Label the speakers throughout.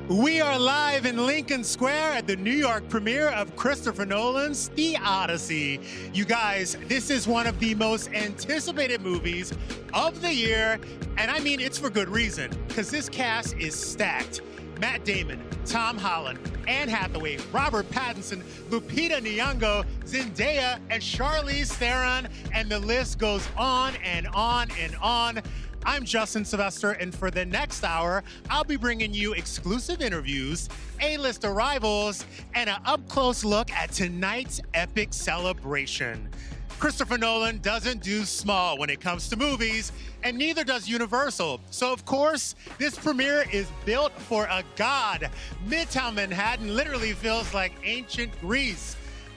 Speaker 1: We are live in Lincoln Square at the New York premiere of Christopher Nolan's The Odyssey. You guys, this is one of the most anticipated movies of the year, and I mean it's for good reason, because this cast is stacked. Matt Damon, Tom Holland, Anne Hathaway, Robert Pattinson, Lupita Nyong'o, Zendaya, and Charlize Theron, and the list goes on and on and on. I'm Justin Sylvester, and for the next hour, I'll be bringing you exclusive interviews, A-list arrivals, and an up-close look at tonight's epic celebration. Christopher Nolan doesn't do small when it comes to movies, and neither does Universal. So, of course, this premiere is built for a god. Midtown Manhattan literally feels like ancient Greece.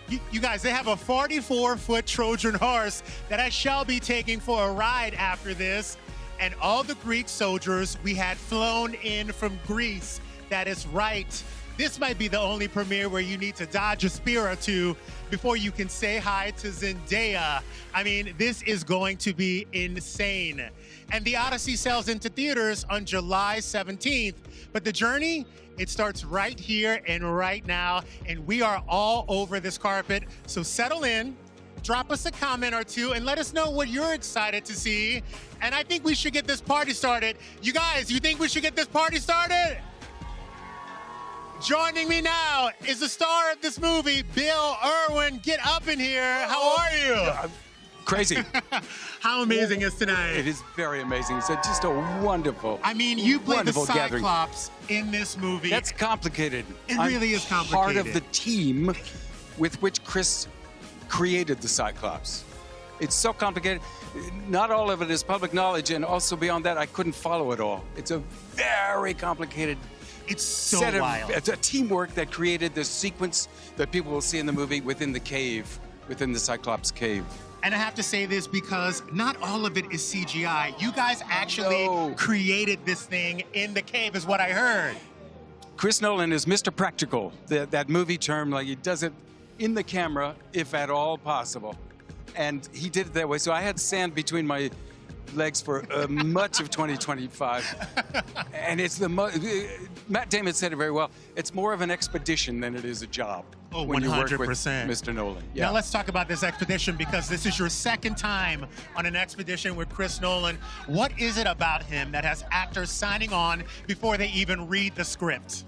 Speaker 1: You guys, they have a 44-foot Trojan horse that I shall be taking for a ride after this. And all the Greek soldiers we had flown in from Greece. That is right. This might be the only premiere where you need to dodge a spear or two before you can say hi to Zendaya. I mean, this is going to be insane. And The Odyssey sells into theaters on July 17th. But the journey, it starts right here and right now. And we are all over this carpet. So settle in. Drop us a comment or two and let us know what you're excited to see. And I think we should get this party started. You guys, you think we should get this party started? Joining me now is the star of this movie, Bill Irwin. Get up in here. How are you?
Speaker 2: Crazy.
Speaker 1: How amazing is tonight?
Speaker 2: It is very amazing. It's just a wonderful,
Speaker 1: I mean, you play the
Speaker 2: gathering.
Speaker 1: Cyclops in this movie.
Speaker 2: That's complicated.
Speaker 1: It really is complicated.
Speaker 2: Part of the team with which Chris created the Cyclops. It's so complicated. Not all of it is public knowledge, and also beyond that, I couldn't follow it all. It's a very complicated
Speaker 1: It's so
Speaker 2: set
Speaker 1: wild.
Speaker 2: It's a teamwork that created this sequence that people will see in the movie within the cave, within the Cyclops cave.
Speaker 1: And I have to say this because not all of it is CGI. You guys actually created this thing in the cave, is what I heard.
Speaker 2: Chris Nolan is Mr. Practical, that movie term, like he does it in the camera, if at all possible. And he did it that way. So I had sand between my legs for much of 2025. And it's Matt Damon said it very well. It's more of an expedition than it is a job.
Speaker 1: Oh,
Speaker 2: when
Speaker 1: 100%.
Speaker 2: you work with Mr. Nolan. Yeah.
Speaker 1: Now let's talk about this expedition, because this is your second time on an expedition with Chris Nolan. What is it about him that has actors signing on before they even read the script?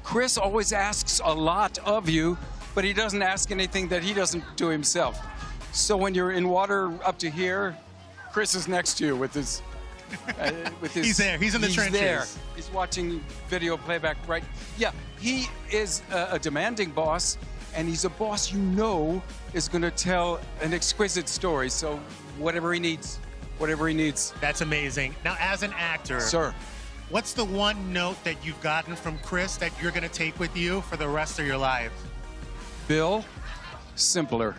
Speaker 2: Chris always asks a lot of you, but he doesn't ask anything that he doesn't do himself. So when you're in water up to here, Chris is next to you with his...
Speaker 1: He's there. He's in the trenches.
Speaker 2: There. He's watching video playback, right? Yeah, he is a demanding boss, and he's a boss you know is going to tell an exquisite story. So whatever he needs, whatever he needs.
Speaker 1: That's amazing. Now, as an actor,
Speaker 2: Sir,
Speaker 1: what's the one note that you've gotten from Chris that you're going to take with you for the rest of your life?
Speaker 2: Bill, simpler.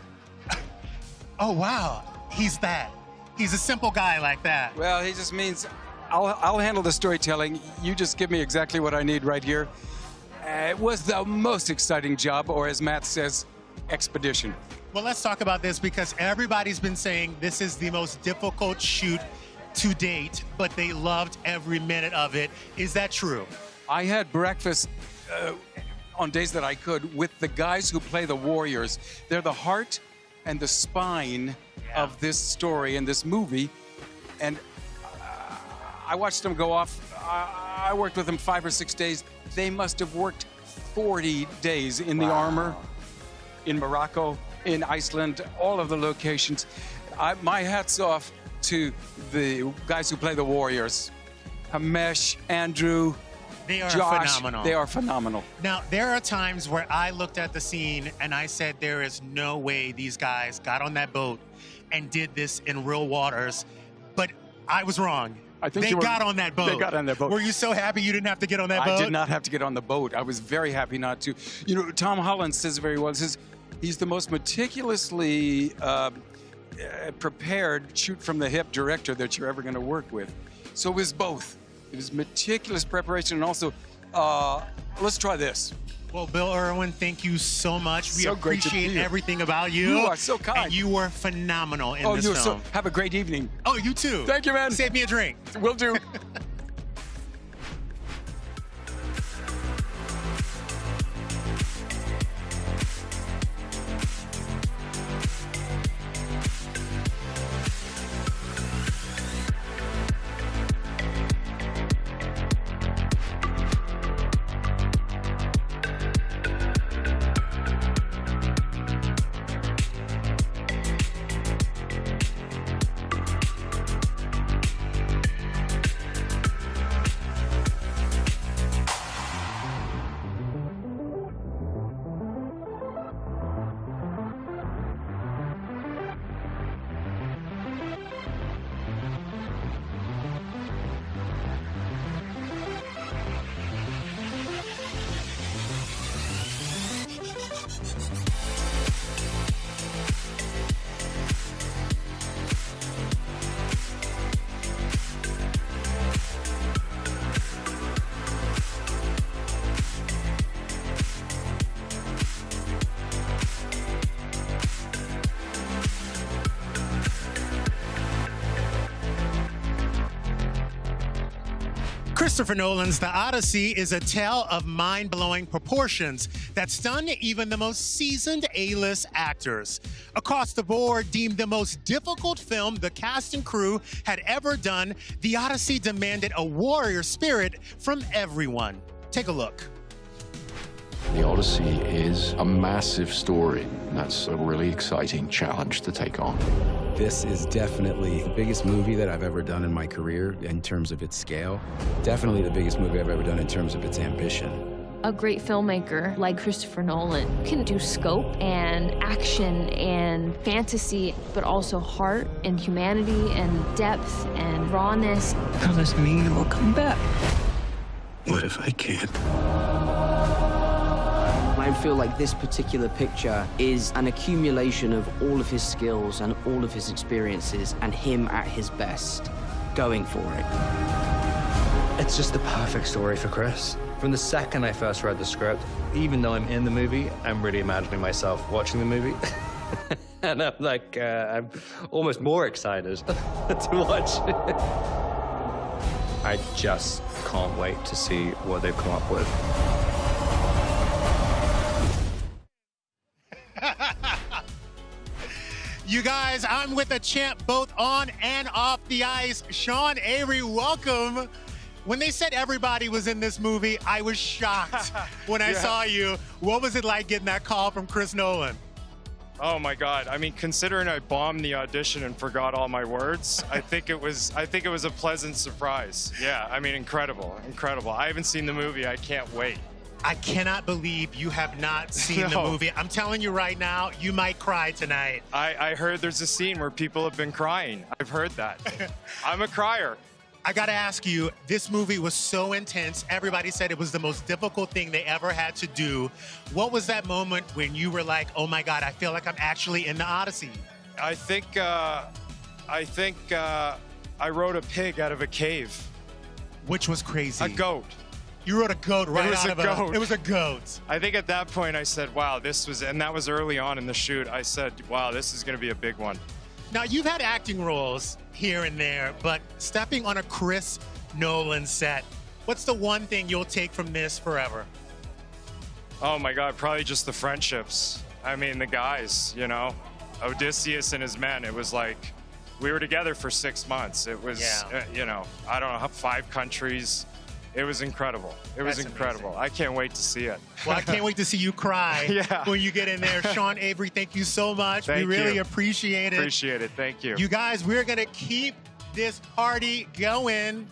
Speaker 1: Oh, wow. He's that. He's a simple guy like that.
Speaker 2: Well, he just means I'll handle the storytelling. You just give me exactly what I need right here. It was the most exciting job, or as Matt says, expedition.
Speaker 1: Well, let's talk about this, because everybody's been saying this is the most difficult shoot to date, but they loved every minute of it. Is that true?
Speaker 2: I had breakfast on days that I could with the guys who play the warriors. They're the heart and the spine of this story and this movie, and I watched them go off. I worked with them 5 or 6 days. They must have worked 40 days in the armor, in Morocco, in Iceland, all of the locations. My hat's off to the guys who play the warriors. Hamesh, Andrew,
Speaker 1: They are
Speaker 2: Josh,
Speaker 1: phenomenal.
Speaker 2: they are phenomenal.
Speaker 1: Now, there are times where I looked at the scene and I said, there is no way these guys got on that boat and did this in real waters, but I was wrong.
Speaker 2: I think
Speaker 1: they got on that boat.
Speaker 2: They got on that boat.
Speaker 1: Were you so happy you didn't have to get on that boat?
Speaker 2: I did not have to get on the boat. I was very happy not to. You know, Tom Holland says very well. He says he's the most meticulously prepared shoot from the hip director that you're ever going to work with. So it was both. It was meticulous preparation, and also, let's try this.
Speaker 1: Well, Bill Irwin, thank you so much. We
Speaker 2: So great to
Speaker 1: appreciate
Speaker 2: be here.
Speaker 1: everything about you.
Speaker 2: You are so kind.
Speaker 1: And you were phenomenal in this film.
Speaker 2: Have a great evening.
Speaker 1: Oh, you too.
Speaker 2: Thank you, man.
Speaker 1: Save me a drink.
Speaker 2: Will do.
Speaker 1: Christopher Nolan's The Odyssey is a tale of mind-blowing proportions that stunned even the most seasoned A-list actors. Across the board, deemed the most difficult film the cast and crew had ever done, The Odyssey demanded a warrior spirit from everyone. Take a look.
Speaker 3: The Odyssey is a massive story, and that's a really exciting challenge to take on.
Speaker 4: This is definitely the biggest movie that I've ever done in my career in terms of its scale. Definitely the biggest movie I've ever done in terms of its ambition.
Speaker 5: A great filmmaker like Christopher Nolan can do scope and action and fantasy, but also heart and humanity and depth and rawness.
Speaker 6: How does it mean it will come back? What if I can't?
Speaker 7: I feel like this particular picture is an accumulation of all of his skills and all of his experiences and him at his best, going for it.
Speaker 8: It's just the perfect story for Chris. From the second I first read the script, even though I'm in the movie, I'm really imagining myself watching the movie. And I'm like, I'm almost more excited to watch it. I just can't wait to see what they've come up with.
Speaker 1: You guys, I'm with a champ both on and off the ice. Sean Avery, welcome. When they said everybody was in this movie, I was shocked when I saw you. What was it like getting that call from Chris Nolan?
Speaker 9: Oh my God! I mean, considering I bombed the audition and forgot all my words, I think it was a pleasant surprise. Yeah, I mean, incredible, incredible. I haven't seen the movie. I can't wait.
Speaker 1: I cannot believe you have not seen the movie. I'm telling you right now, you might cry tonight.
Speaker 9: I heard there's a scene where people have been crying. I've heard that. I'm a crier.
Speaker 1: I gotta ask you, this movie was so intense. Everybody said it was the most difficult thing they ever had to do. What was that moment when you were like, oh my God, I feel like I'm actually in the Odyssey?
Speaker 9: I think I wrote a pig out of a cave.
Speaker 1: Which was crazy.
Speaker 9: A goat.
Speaker 1: You wrote a goat right
Speaker 9: It was
Speaker 1: out
Speaker 9: a
Speaker 1: of
Speaker 9: goat.
Speaker 1: It was a goat.
Speaker 9: I think at that point I said, wow, and that was early on in the shoot. I said, wow, this is gonna be a big one.
Speaker 1: Now, you've had acting roles here and there, but stepping on a Chris Nolan set, what's the one thing you'll take from this forever?
Speaker 9: Oh my God, probably just the friendships. I mean, the guys, you know, Odysseus and his men. It was like, we were together for 6 months. It was, you know, I don't know, 5 countries. It was incredible. It was incredible.
Speaker 1: Amazing.
Speaker 9: I can't wait to see it.
Speaker 1: Well, I can't wait to see you cry when you get in there. Sean Avery, thank you so much.
Speaker 9: Thank
Speaker 1: we really
Speaker 9: you.
Speaker 1: appreciate it.
Speaker 9: Appreciate it. Thank you.
Speaker 1: You guys, we're going to keep this party going.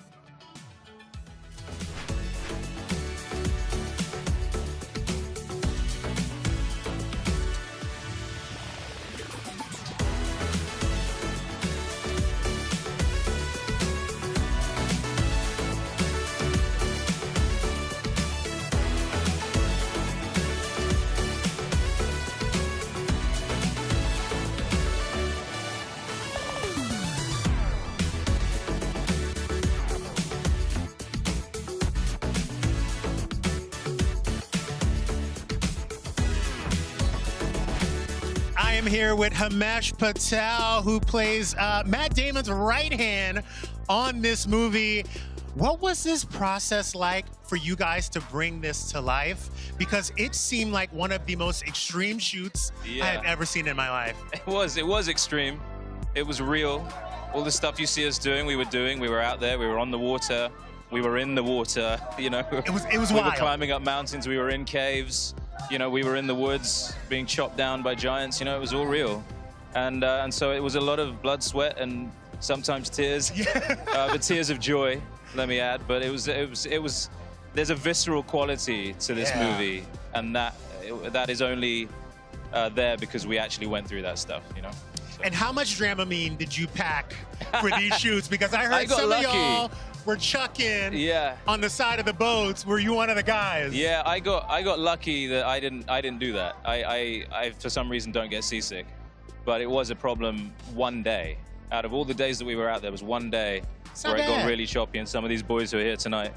Speaker 1: I am here with Himesh Patel, who plays Matt Damon's right hand on this movie. What was this process like for you guys to bring this to life? Because it seemed like one of the most extreme shoots I have ever seen in my life.
Speaker 10: It was extreme. It was real. All the stuff you see us doing, we were doing. We were out there, we were on the water, we were in the water, you know.
Speaker 1: It was
Speaker 10: we
Speaker 1: wild.
Speaker 10: were climbing up mountains, we were in caves. You know, we were in the woods being chopped down by giants. You know, it was all real. And so it was a lot of blood, sweat, and sometimes tears. But tears of joy, let me add. But it was there's a visceral quality to this movie. And that is only there because we actually went through that stuff, you know. So.
Speaker 1: And how much Dramamine did you pack for these shoots? Because I heard
Speaker 10: got
Speaker 1: some
Speaker 10: lucky.
Speaker 1: of y'all were chucking on the side of the boats. Were you one of the guys?
Speaker 10: Yeah, I got lucky that I didn't do that. I for some reason don't get seasick, but it was a problem one day. Out of all the days that we were out, there was one day where it got really choppy, and some of these boys who are here tonight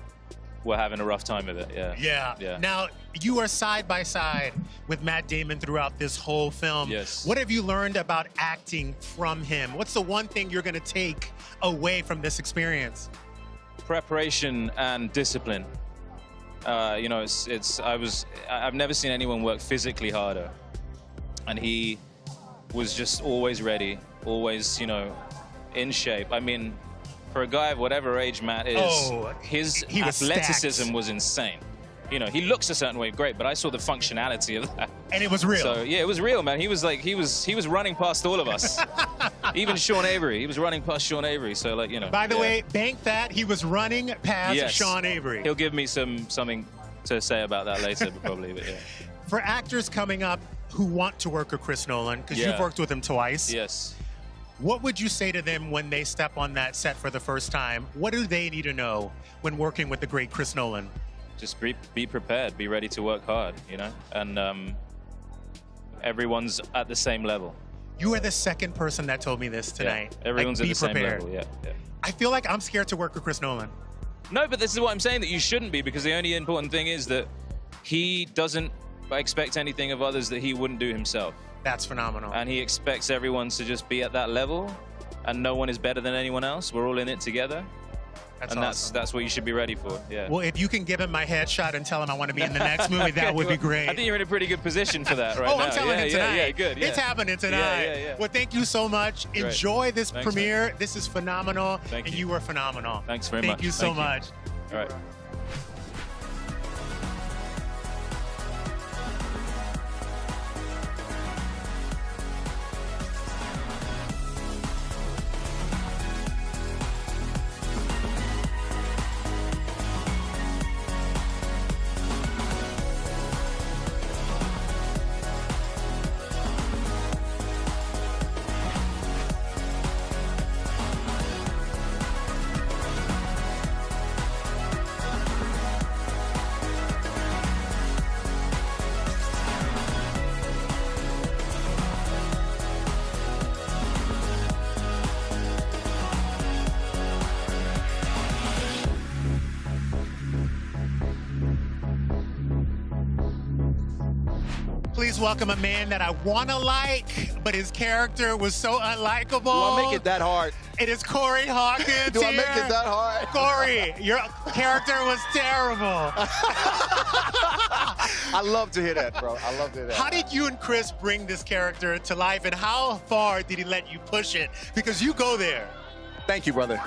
Speaker 10: were having a rough time with it. Yeah.
Speaker 1: Now, you are side by side with Matt Damon throughout this whole film.
Speaker 10: Yes.
Speaker 1: What have you learned about acting from him? What's the one thing you're going to take away from this experience?
Speaker 10: preparation and discipline. You know, I've never seen anyone work physically harder. And he was just always ready, always, you know, in shape. I mean, for a guy of whatever age Matt is, his athleticism was insane. You know, he looks a certain way, great, but I saw the functionality of that.
Speaker 1: And it was real.
Speaker 10: So yeah, it was real, man. He was running past all of us. Even Sean Avery, he was running past Sean Avery. So like, you know.
Speaker 1: By the way, bank that he was running past
Speaker 10: Yes.
Speaker 1: Sean Avery.
Speaker 10: He'll give me something to say about that later, probably. But yeah.
Speaker 1: For actors coming up who want to work with Chris Nolan, because you've worked with him twice.
Speaker 10: Yes.
Speaker 1: What would you say to them when they step on that set for the first time? What do they need to know when working with the great Chris Nolan?
Speaker 10: Just be prepared, be ready to work hard, you know? And everyone's at the same level.
Speaker 1: You are the second person that told me this tonight.
Speaker 10: Yeah, everyone's
Speaker 1: like,
Speaker 10: at the same level, yeah.
Speaker 1: I feel like I'm scared to work with Chris Nolan.
Speaker 10: No, but this is what I'm saying, that you shouldn't be, because the only important thing is that he doesn't expect anything of others that he wouldn't do himself.
Speaker 1: That's phenomenal.
Speaker 10: And he expects everyone to just be at that level, and no one is better than anyone else. We're all in it together.
Speaker 1: That's
Speaker 10: and
Speaker 1: awesome.
Speaker 10: that's what you should be ready for, yeah.
Speaker 1: Well, if you can give him my headshot and tell him I want to be in the next movie, that would be great.
Speaker 10: I think you're in a pretty good position for that right now.
Speaker 1: I'm telling him tonight.
Speaker 10: Yeah, good. Yeah.
Speaker 1: It's happening tonight.
Speaker 10: Yeah.
Speaker 1: Well, thank you so much.
Speaker 10: Great.
Speaker 1: Enjoy this
Speaker 10: Thanks,
Speaker 1: premiere.
Speaker 10: man.
Speaker 1: This is phenomenal.
Speaker 10: Thank
Speaker 1: and
Speaker 10: you.
Speaker 1: you were phenomenal.
Speaker 10: Thanks very much.
Speaker 1: Thank you so much.
Speaker 10: All right.
Speaker 1: Please welcome a man that I want to like, but his character was so unlikable.
Speaker 11: Do I make it that hard?
Speaker 1: It is Corey Hawkins.
Speaker 11: Do I make it that hard?
Speaker 1: Corey, your character was terrible.
Speaker 11: I love to hear that, bro. I love to hear that.
Speaker 1: How did you and Chris bring this character to life, and how far did he let you push it? Because you go there.
Speaker 11: Thank you, brother.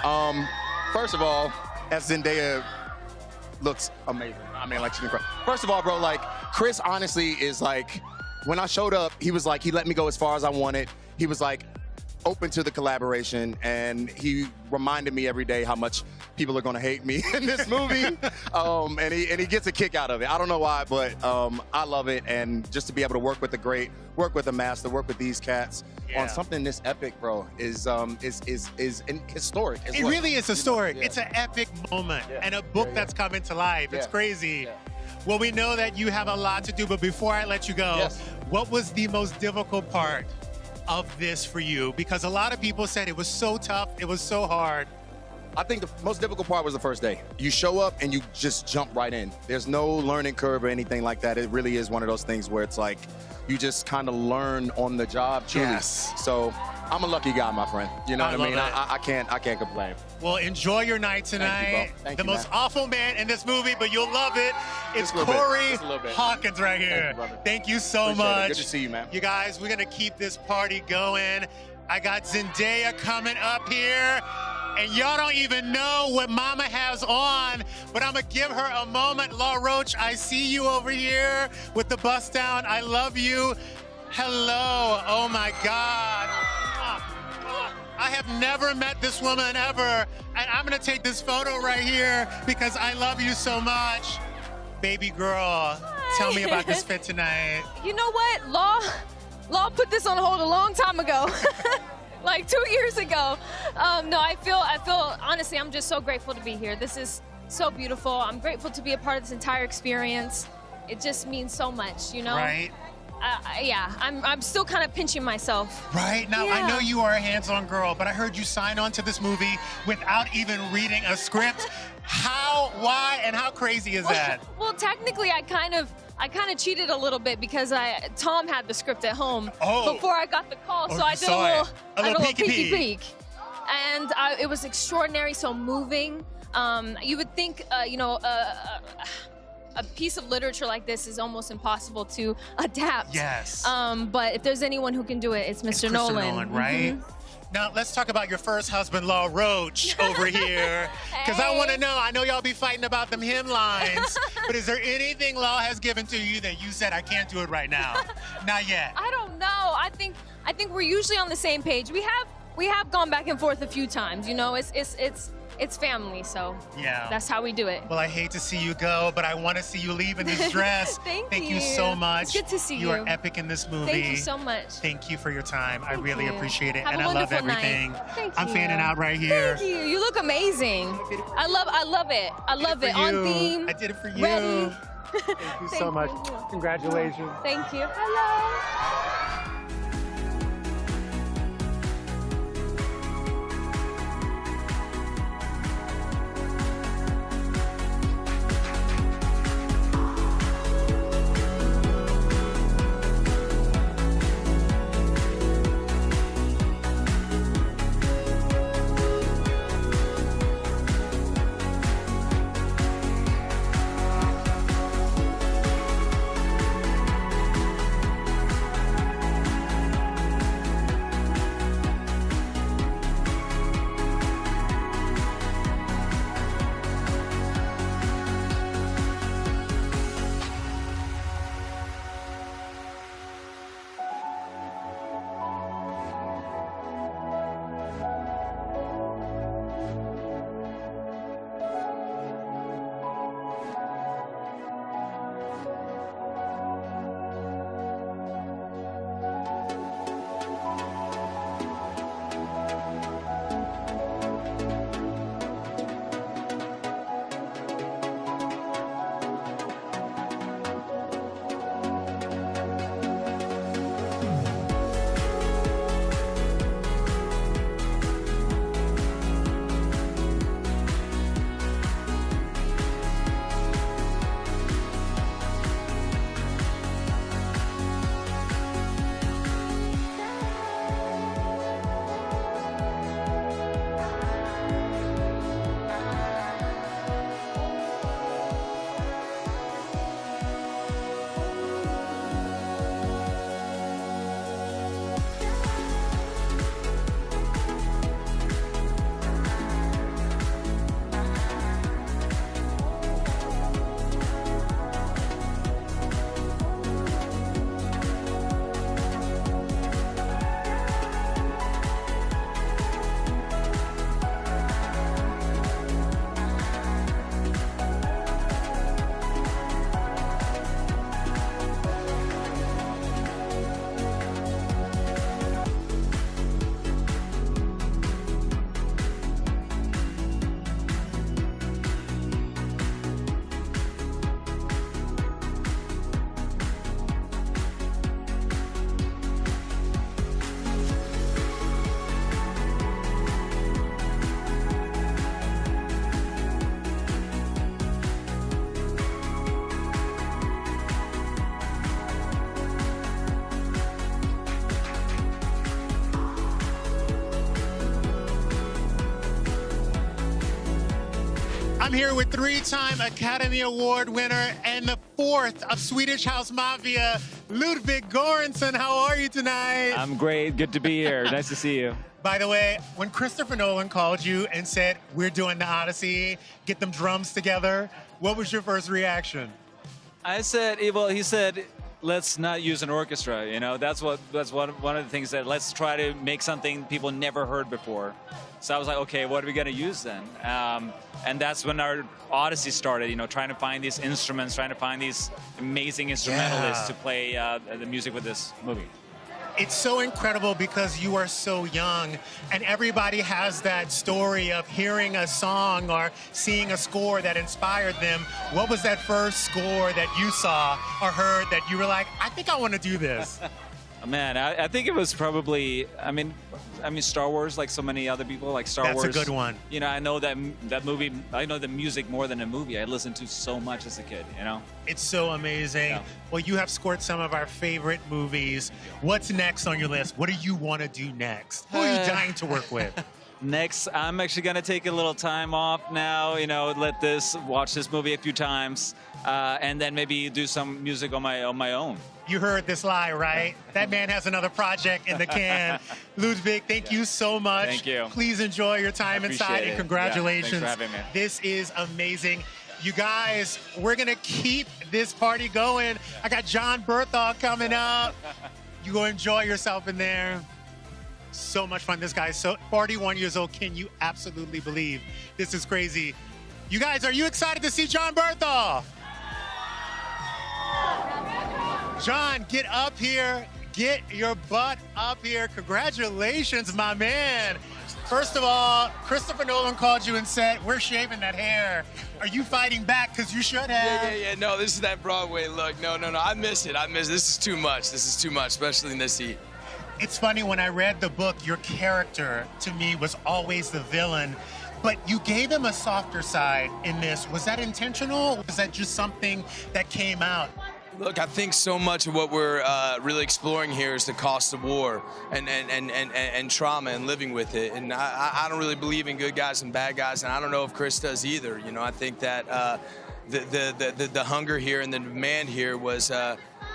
Speaker 11: First of all, as Zendaya looks amazing. I mean, like, she's incredible. First of all, bro, like, Chris honestly is like, when I showed up, he was like, he let me go as far as I wanted. He was like, open to the collaboration, and he reminded me every day how much people are gonna hate me in this movie. And he gets a kick out of it. I don't know why, but I love it. And just to be able to work with the great, work with the master, work with these cats on something this epic, bro, is historic.
Speaker 1: It really is historic.
Speaker 11: Yeah.
Speaker 1: It's an epic moment and a book that's coming to life. It's crazy. Well, we know that you have a lot to do, but before I let you go, what was the most difficult part of this for you? Because a lot of people said it was so tough, it was so hard.
Speaker 11: I think the most difficult part was the first day. You show up and you just jump right in. There's no learning curve or anything like that. It really is one of those things where it's like, you just kind of learn on the job, truly.
Speaker 1: Yes.
Speaker 11: So I'm a lucky guy, my friend. You know what I mean?
Speaker 1: love
Speaker 11: I can't complain.
Speaker 1: Well, enjoy your night tonight.
Speaker 11: Thank
Speaker 1: the
Speaker 11: you,
Speaker 1: most
Speaker 11: man.
Speaker 1: awful man in this movie, but you'll love it. It's
Speaker 11: Just a little bit.
Speaker 1: Corey
Speaker 11: Just a little bit.
Speaker 1: Hawkins right here.
Speaker 11: Thank you, brother.
Speaker 1: Thank you so
Speaker 11: Appreciate it.
Speaker 1: much.
Speaker 11: Good to see you, man.
Speaker 1: You guys, we're gonna keep this party going. I got Zendaya coming up here. And y'all don't even know what Mama has on, but I'm gonna give her a moment. Law Roach, I see you over here with the bust down. I love you. Hello, oh my God. I have never met this woman ever, and I'm gonna take this photo right here because I love you so much. Baby girl, tell me about this fit tonight.
Speaker 12: You know what, Law put this on hold a long time ago. Like 2 years ago. No, I feel, honestly, I'm just so grateful to be here. This is so beautiful. I'm grateful to be a part of this entire experience. It just means so much, you know?
Speaker 1: Right.
Speaker 12: Yeah, I'm still kind of pinching myself.
Speaker 1: Right, now I know you are a hands-on girl, but I heard you sign on to this movie without even reading a script. How, why, and how crazy is that?
Speaker 12: Well, technically, I kind of cheated a little bit because Tom had the script at home before I got the call, so I did a little peeky peek. And it was extraordinary, so moving. You would think, a piece of literature like this is almost impossible to adapt.
Speaker 1: Yes.
Speaker 12: But if there's anyone who can do it, it's Mr.
Speaker 1: Nolan, right? Now, let's talk about your first husband, Law Roach, over here. Because I want to know, I know y'all be fighting about them hymn lines, but is there anything Law has given to you that you said, I can't do it right now? Not yet.
Speaker 12: I don't know. I think we're usually on the same page. We have gone back and forth a few times. You know, it's family, so
Speaker 1: yeah,
Speaker 12: that's how we do it.
Speaker 1: Well, I hate to see you go, but I want to see you leave in this dress.
Speaker 12: Thank you
Speaker 1: so much.
Speaker 12: It's good to see you.
Speaker 1: You are epic in this movie.
Speaker 12: Thank you so much.
Speaker 1: Thank you for your time. I really appreciate it,
Speaker 12: Have
Speaker 1: and
Speaker 12: a
Speaker 1: I love
Speaker 12: wonderful
Speaker 1: everything.
Speaker 12: night. Thank
Speaker 1: I'm
Speaker 12: you.
Speaker 1: fanning out right here.
Speaker 12: Thank you. You look amazing. I love it. I love it. On theme.
Speaker 1: I did it for you.
Speaker 12: Ready.
Speaker 1: Thank you so much. Congratulations.
Speaker 12: Thank you. Hello.
Speaker 1: I'm here with three-time Academy Award winner and the fourth of Swedish House Mafia, Ludwig Göransson. How are you tonight?
Speaker 13: I'm great. Good to be here. Nice to see you.
Speaker 1: By the way, when Christopher Nolan called you and said, we're doing the Odyssey, get them drums together, what was your first reaction?
Speaker 13: I said, well, he said, let's not use an orchestra. You know, that's one of the things that let's try to make something people never heard before. So I was like, okay, what are we going to use then? And that's when our Odyssey started, you know, trying to find these instruments, trying to find these amazing instrumentalists to play the music with this movie.
Speaker 1: It's so incredible because you are so young and everybody has that story of hearing a song or seeing a score that inspired them. What was that first score that you saw or heard that you were like, I think I want to do this?
Speaker 13: Man, I think it was probably, I mean, Star Wars, like so many other people, like Star Wars.
Speaker 1: That's a good one.
Speaker 13: You know, I know that movie, I know the music more than a movie. I listened to so much as a kid, you know?
Speaker 1: It's so amazing. Yeah. Well, you have scored some of our favorite movies. What's next on your list? What do you want to do next? Who are you dying to work with?
Speaker 13: Next, I'm actually gonna take a little time off now. You know, watch this movie a few times, and then maybe do some music on my own.
Speaker 1: You heard this lie, right? That man has another project in the can. Ludwig, thank you so much.
Speaker 13: Thank you.
Speaker 1: Please enjoy your time inside, and congratulations.
Speaker 13: Yeah, thanks for having me.
Speaker 1: This is amazing. You guys, we're gonna keep this party going. I got John Berthold coming up. You go enjoy yourself in there. So much fun. This guy's so 41 years old. Can you absolutely believe this is crazy? You guys, are you excited to see John Berthold? John, get up here. Get your butt up here. Congratulations, my man. First of all, Christopher Nolan called you and said, we're shaving that hair. Are you fighting back? Because you should have.
Speaker 14: Yeah. No, this is that Broadway look. No. I miss it. This is too much. This is too much, especially in this heat.
Speaker 1: It's funny, when I read the book, your character, to me, was always the villain. But you gave him a softer side in this. Was that intentional? Or was that just something that came out?
Speaker 14: Look, I think so much of what we're really exploring here is the cost of war and trauma and living with it. And I don't really believe in good guys and bad guys, and I don't know if Chris does either. You know, I think that the hunger here and the demand here was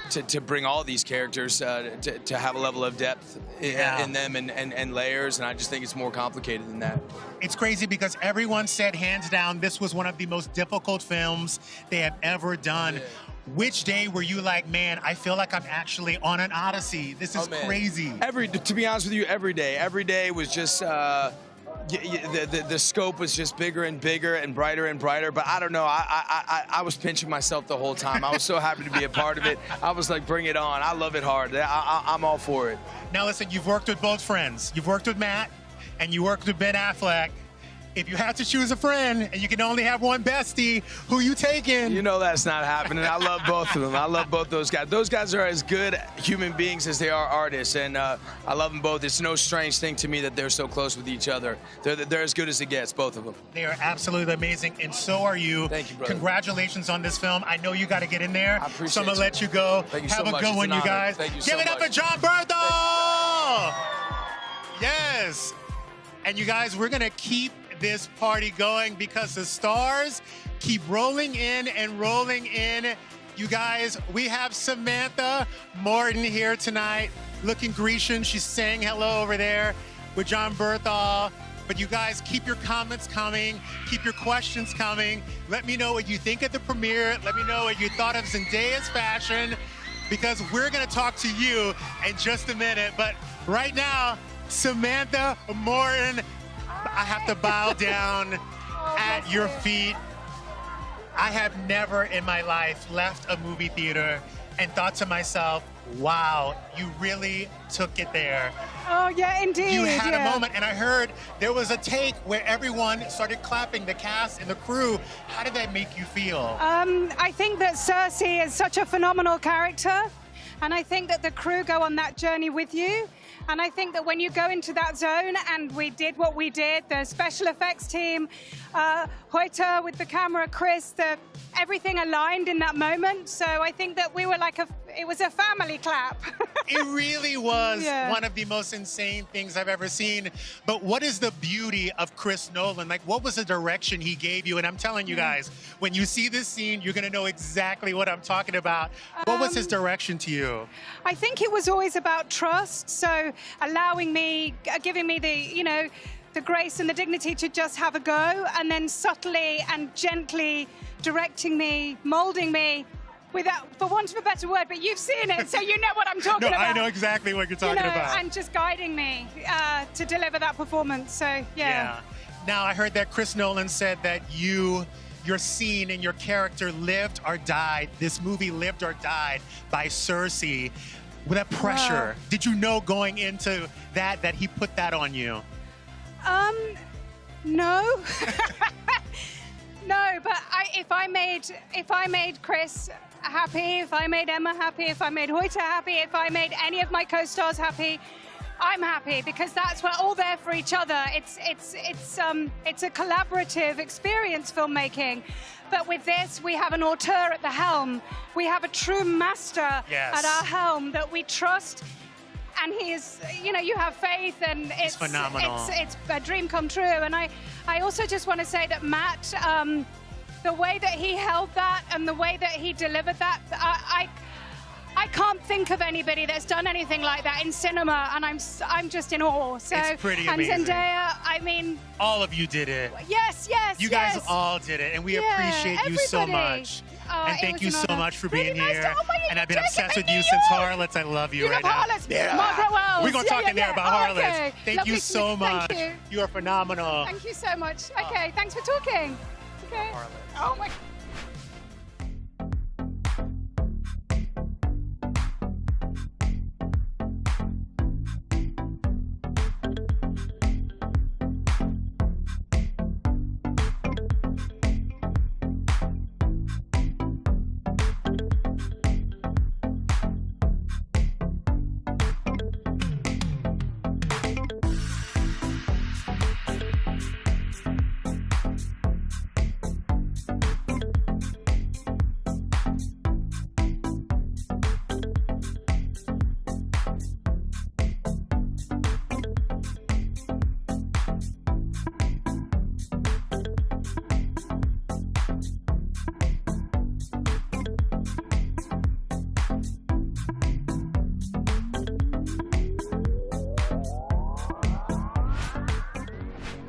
Speaker 14: to bring all these characters to have a level of depth in them and layers, and I just think it's more complicated than that.
Speaker 1: It's crazy because everyone said, hands down, this was one of the most difficult films they have ever done. Yeah. Which day were you like, man, I feel like I'm actually on an Odyssey? This is crazy.
Speaker 14: To be honest with you, every day. Every day was just, the scope was just bigger and bigger and brighter. But I don't know, I was pinching myself the whole time. I was so happy to be a part of it. I was like, bring it on. I love it hard. I'm all for it.
Speaker 1: Now listen, you've worked with both friends. You've worked with Matt and you worked with Ben Affleck. If you have to choose a friend and you can only have one bestie, who you taking?
Speaker 14: You know that's not happening. I love both of them. I love both those guys. Those guys are as good human beings as they are artists, and I love them both. It's no strange thing to me that they're so close with each other. They're as good as it gets, both of them.
Speaker 1: They are absolutely amazing, and so are you.
Speaker 14: Thank you, brother.
Speaker 1: Congratulations on this film. I know you got to get in there,
Speaker 14: I appreciate
Speaker 1: so I'm going to let you go.
Speaker 14: Thank you
Speaker 1: have
Speaker 14: so
Speaker 1: a
Speaker 14: much.
Speaker 1: good one, you guys.
Speaker 14: Thank you
Speaker 1: Give
Speaker 14: so
Speaker 1: it up
Speaker 14: much.
Speaker 1: for John Berthold! Yes. And you guys, we're going to keep this party going because the stars keep rolling in and rolling in. You guys, we have Samantha Morton here tonight, looking Grecian. She's saying hello over there with John Berthold. But you guys, keep your comments coming, keep your questions coming. Let me know what you think of the premiere. Let me know what you thought of Zendaya's fashion, because we're gonna talk to you in just a minute. But right now, Samantha Morton, I have to bow down at your feet. I have never in my life left a movie theater and thought to myself, wow, you really took it there.
Speaker 15: Oh, yeah, indeed.
Speaker 1: You had a moment, and I heard there was a take where everyone started clapping, the cast and the crew. How did that make you feel?
Speaker 15: I think that Cersei is such a phenomenal character, and I think that the crew go on that journey with you. And I think that when you go into that zone, and we did what we did, the special effects team, Hoyter with the camera, Chris, everything aligned in that moment. So I think that we were like it was a family clap.
Speaker 1: It really was one of the most insane things I've ever seen. But what is the beauty of Chris Nolan? Like, what was the direction he gave you? And I'm telling you guys, when you see this scene, you're gonna know exactly what I'm talking about. What was his direction to you?
Speaker 15: I think it was always about trust. So allowing me, giving me the grace and the dignity to just have a go, and then subtly and gently directing me, molding me, without, for want of a better word, but you've seen it, so you know what I'm talking about.
Speaker 1: I know exactly what you're talking about.
Speaker 15: And just guiding me to deliver that performance, so yeah.
Speaker 1: Now, I heard that Chris Nolan said that your scene and your character lived or died, this movie lived or died by Cersei. With that pressure, did you know going into that he put that on you?
Speaker 15: No. No, but if I made Chris happy, if I made Emma happy, if I made Hoyter happy, if I made any of my co-stars happy, I'm happy, because that's we're all there for each other. It's a collaborative experience, filmmaking. But with this, we have an auteur at the helm. We have a true master at our helm that we trust. and he is, you know, you have faith, and it's
Speaker 1: phenomenal.
Speaker 15: It's a dream come true. And I also just want to say that Matt, the way that he held that and the way that he delivered that, I can't think of anybody that's done anything like that in cinema, and I'm just in awe. So,
Speaker 1: It's pretty amazing.
Speaker 15: And Zendaya, I mean,
Speaker 1: all of you did it.
Speaker 15: yes,
Speaker 1: You guys all did it, and we appreciate you so
Speaker 15: everybody.
Speaker 1: much.
Speaker 15: Oh,
Speaker 1: And
Speaker 15: it
Speaker 1: thank
Speaker 15: was
Speaker 1: you
Speaker 15: an
Speaker 1: so
Speaker 15: honor.
Speaker 1: much for
Speaker 15: Really
Speaker 1: being
Speaker 15: nice
Speaker 1: here.
Speaker 15: to- oh my God,
Speaker 1: And I've been
Speaker 15: you're
Speaker 1: obsessed with
Speaker 15: taking
Speaker 1: you
Speaker 15: me
Speaker 1: since
Speaker 15: on.
Speaker 1: Harlots. I love you
Speaker 15: You
Speaker 1: right
Speaker 15: love
Speaker 1: now.
Speaker 15: Harlots. Margaret Wells.
Speaker 1: We're going to talk in there about Harlots.
Speaker 15: Okay.
Speaker 1: Thank
Speaker 15: Lovely
Speaker 1: you
Speaker 15: to
Speaker 1: so
Speaker 15: meet-
Speaker 1: much.
Speaker 15: Thank you.
Speaker 1: You are phenomenal.
Speaker 15: Thank you so much. Okay, thanks for talking. Okay. Oh my.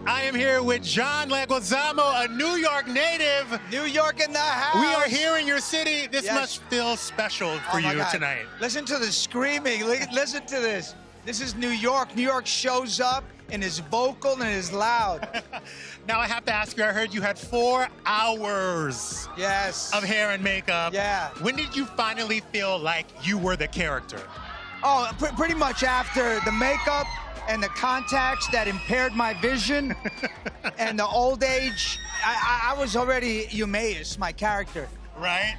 Speaker 1: I am here with John Leguizamo, a New York native.
Speaker 16: New York in the house.
Speaker 1: We are here in your city. This
Speaker 16: Yes.
Speaker 1: must feel special for
Speaker 16: Oh my
Speaker 1: you
Speaker 16: God.
Speaker 1: tonight.
Speaker 16: Listen to the screaming. Listen to this. This is New York. New York shows up and is vocal and is loud.
Speaker 1: Now I have to ask you, I heard you had 4 hours of hair and makeup.
Speaker 16: Yeah.
Speaker 1: When did you finally feel like you were the character?
Speaker 16: Oh, pretty much after the makeup and the contacts that impaired my vision and the old age, I was already Eumaeus, my character.
Speaker 1: Right?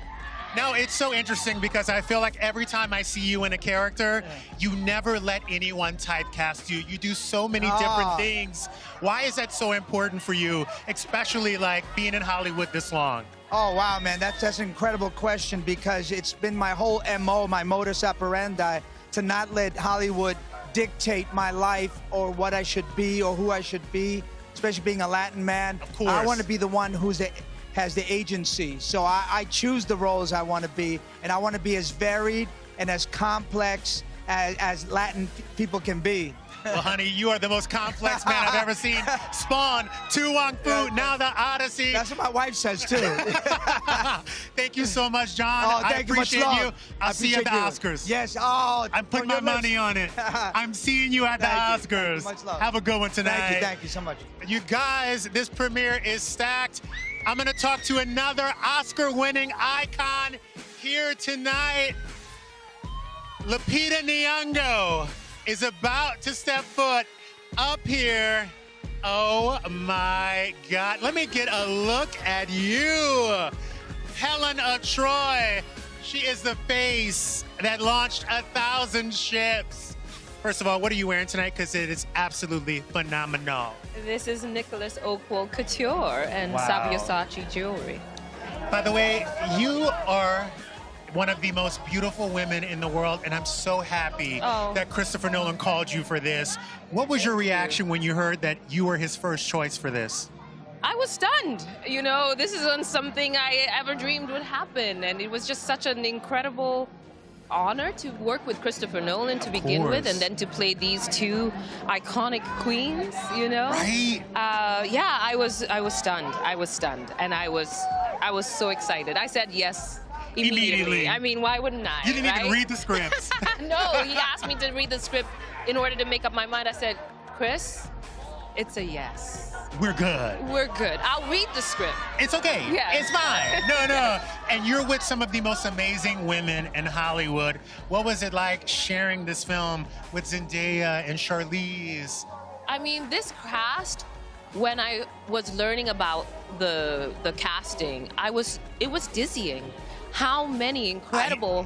Speaker 1: No, it's so interesting because I feel like every time I see you in a character, you never let anyone typecast you. You do so many different things. Why is that so important for you, especially like being in Hollywood this long?
Speaker 16: Oh, wow, man, that's an incredible question because it's been my whole MO, my modus operandi, to not let Hollywood dictate my life or what I should be or who I should be, especially being a Latin man. Of
Speaker 1: course.
Speaker 16: I want to be the one has the agency. So I choose the roles I want to be, and I want to be as varied and as complex as Latin people can be.
Speaker 1: Well, honey, you are the most complex man I've ever seen. Spawn, Tu Wong Fu, now the Odyssey.
Speaker 16: That's what my wife says, too.
Speaker 1: Thank you so much, John.
Speaker 16: Oh,
Speaker 1: I
Speaker 16: thank you, much
Speaker 1: appreciate
Speaker 16: love.
Speaker 1: you. I'll see you at the
Speaker 16: appreciate
Speaker 1: Oscars.
Speaker 16: Yes. Oh,
Speaker 1: I'm putting my money on it. I'm seeing you at the
Speaker 16: Thank you.
Speaker 1: Oscars.
Speaker 16: Much love.
Speaker 1: Have a good one tonight.
Speaker 16: Thank you so much.
Speaker 1: You guys, this premiere is stacked. I'm going to talk to another Oscar-winning icon here tonight. Lupita Nyong'o is about to step foot up here. Oh my God. Let me get a look at you. Helen of Troy. She is the face that launched 1,000 ships. First of all, what are you wearing tonight? Because it is absolutely phenomenal.
Speaker 17: This is Nicholas Oakwell Couture and Sabyasachi jewelry.
Speaker 1: By the way, you are one of the most beautiful women in the world, and I'm so happy that Christopher Nolan called you for this. What was your reaction when you heard that you were his first choice for this?
Speaker 17: I was stunned. You know, this isn't something I ever dreamed would happen, and it was just such an incredible honor to work with Christopher Nolan to begin with, and then to play these 2 iconic queens, you know?
Speaker 1: Right.
Speaker 17: Yeah, I was stunned. I was stunned, and I was so excited. I said yes immediately. I mean, why wouldn't I?
Speaker 1: You didn't even
Speaker 17: right?
Speaker 1: read the script.
Speaker 17: No, he asked me to read the script in order to make up my mind. I said, Chris, it's a yes.
Speaker 1: We're good.
Speaker 17: We're good. I'll read the script.
Speaker 1: It's okay.
Speaker 17: Yeah.
Speaker 1: It's fine. No. And you're with some of the most amazing women in Hollywood. What was it like sharing this film with Zendaya and Charlize?
Speaker 17: I mean, this cast, when I was learning about the casting, it was dizzying. How many incredible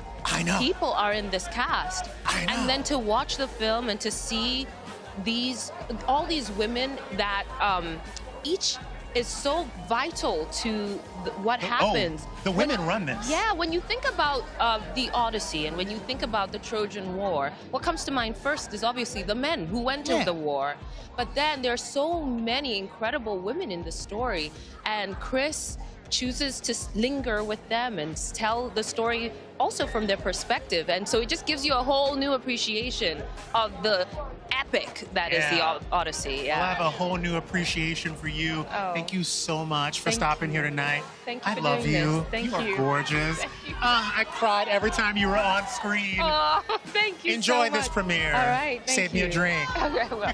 Speaker 17: people are in this cast. And then to watch the film and to see all these women that each is so vital to what happens.
Speaker 1: Oh, the women run this.
Speaker 17: Yeah, when you think about the Odyssey and when you think about the Trojan War, what comes to mind first is obviously the men who went to the war. But then there are so many incredible women in the story, and Chris chooses to linger with them and tell the story also from their perspective. And so it just gives you a whole new appreciation of the epic that is the Odyssey. Yeah.
Speaker 1: We'll have a whole new appreciation for you.
Speaker 17: Oh.
Speaker 1: Thank you so much for stopping here tonight.
Speaker 17: Thank you
Speaker 1: I
Speaker 17: for
Speaker 1: love
Speaker 17: doing
Speaker 1: you.
Speaker 17: this. Thank
Speaker 1: you.
Speaker 17: you.
Speaker 1: are gorgeous. I cried every time you were on screen.
Speaker 17: Oh, thank you
Speaker 1: Enjoy
Speaker 17: so
Speaker 1: this
Speaker 17: much.
Speaker 1: premiere.
Speaker 17: All right, thank
Speaker 1: Save me a
Speaker 17: you.
Speaker 1: drink.
Speaker 17: Okay, well.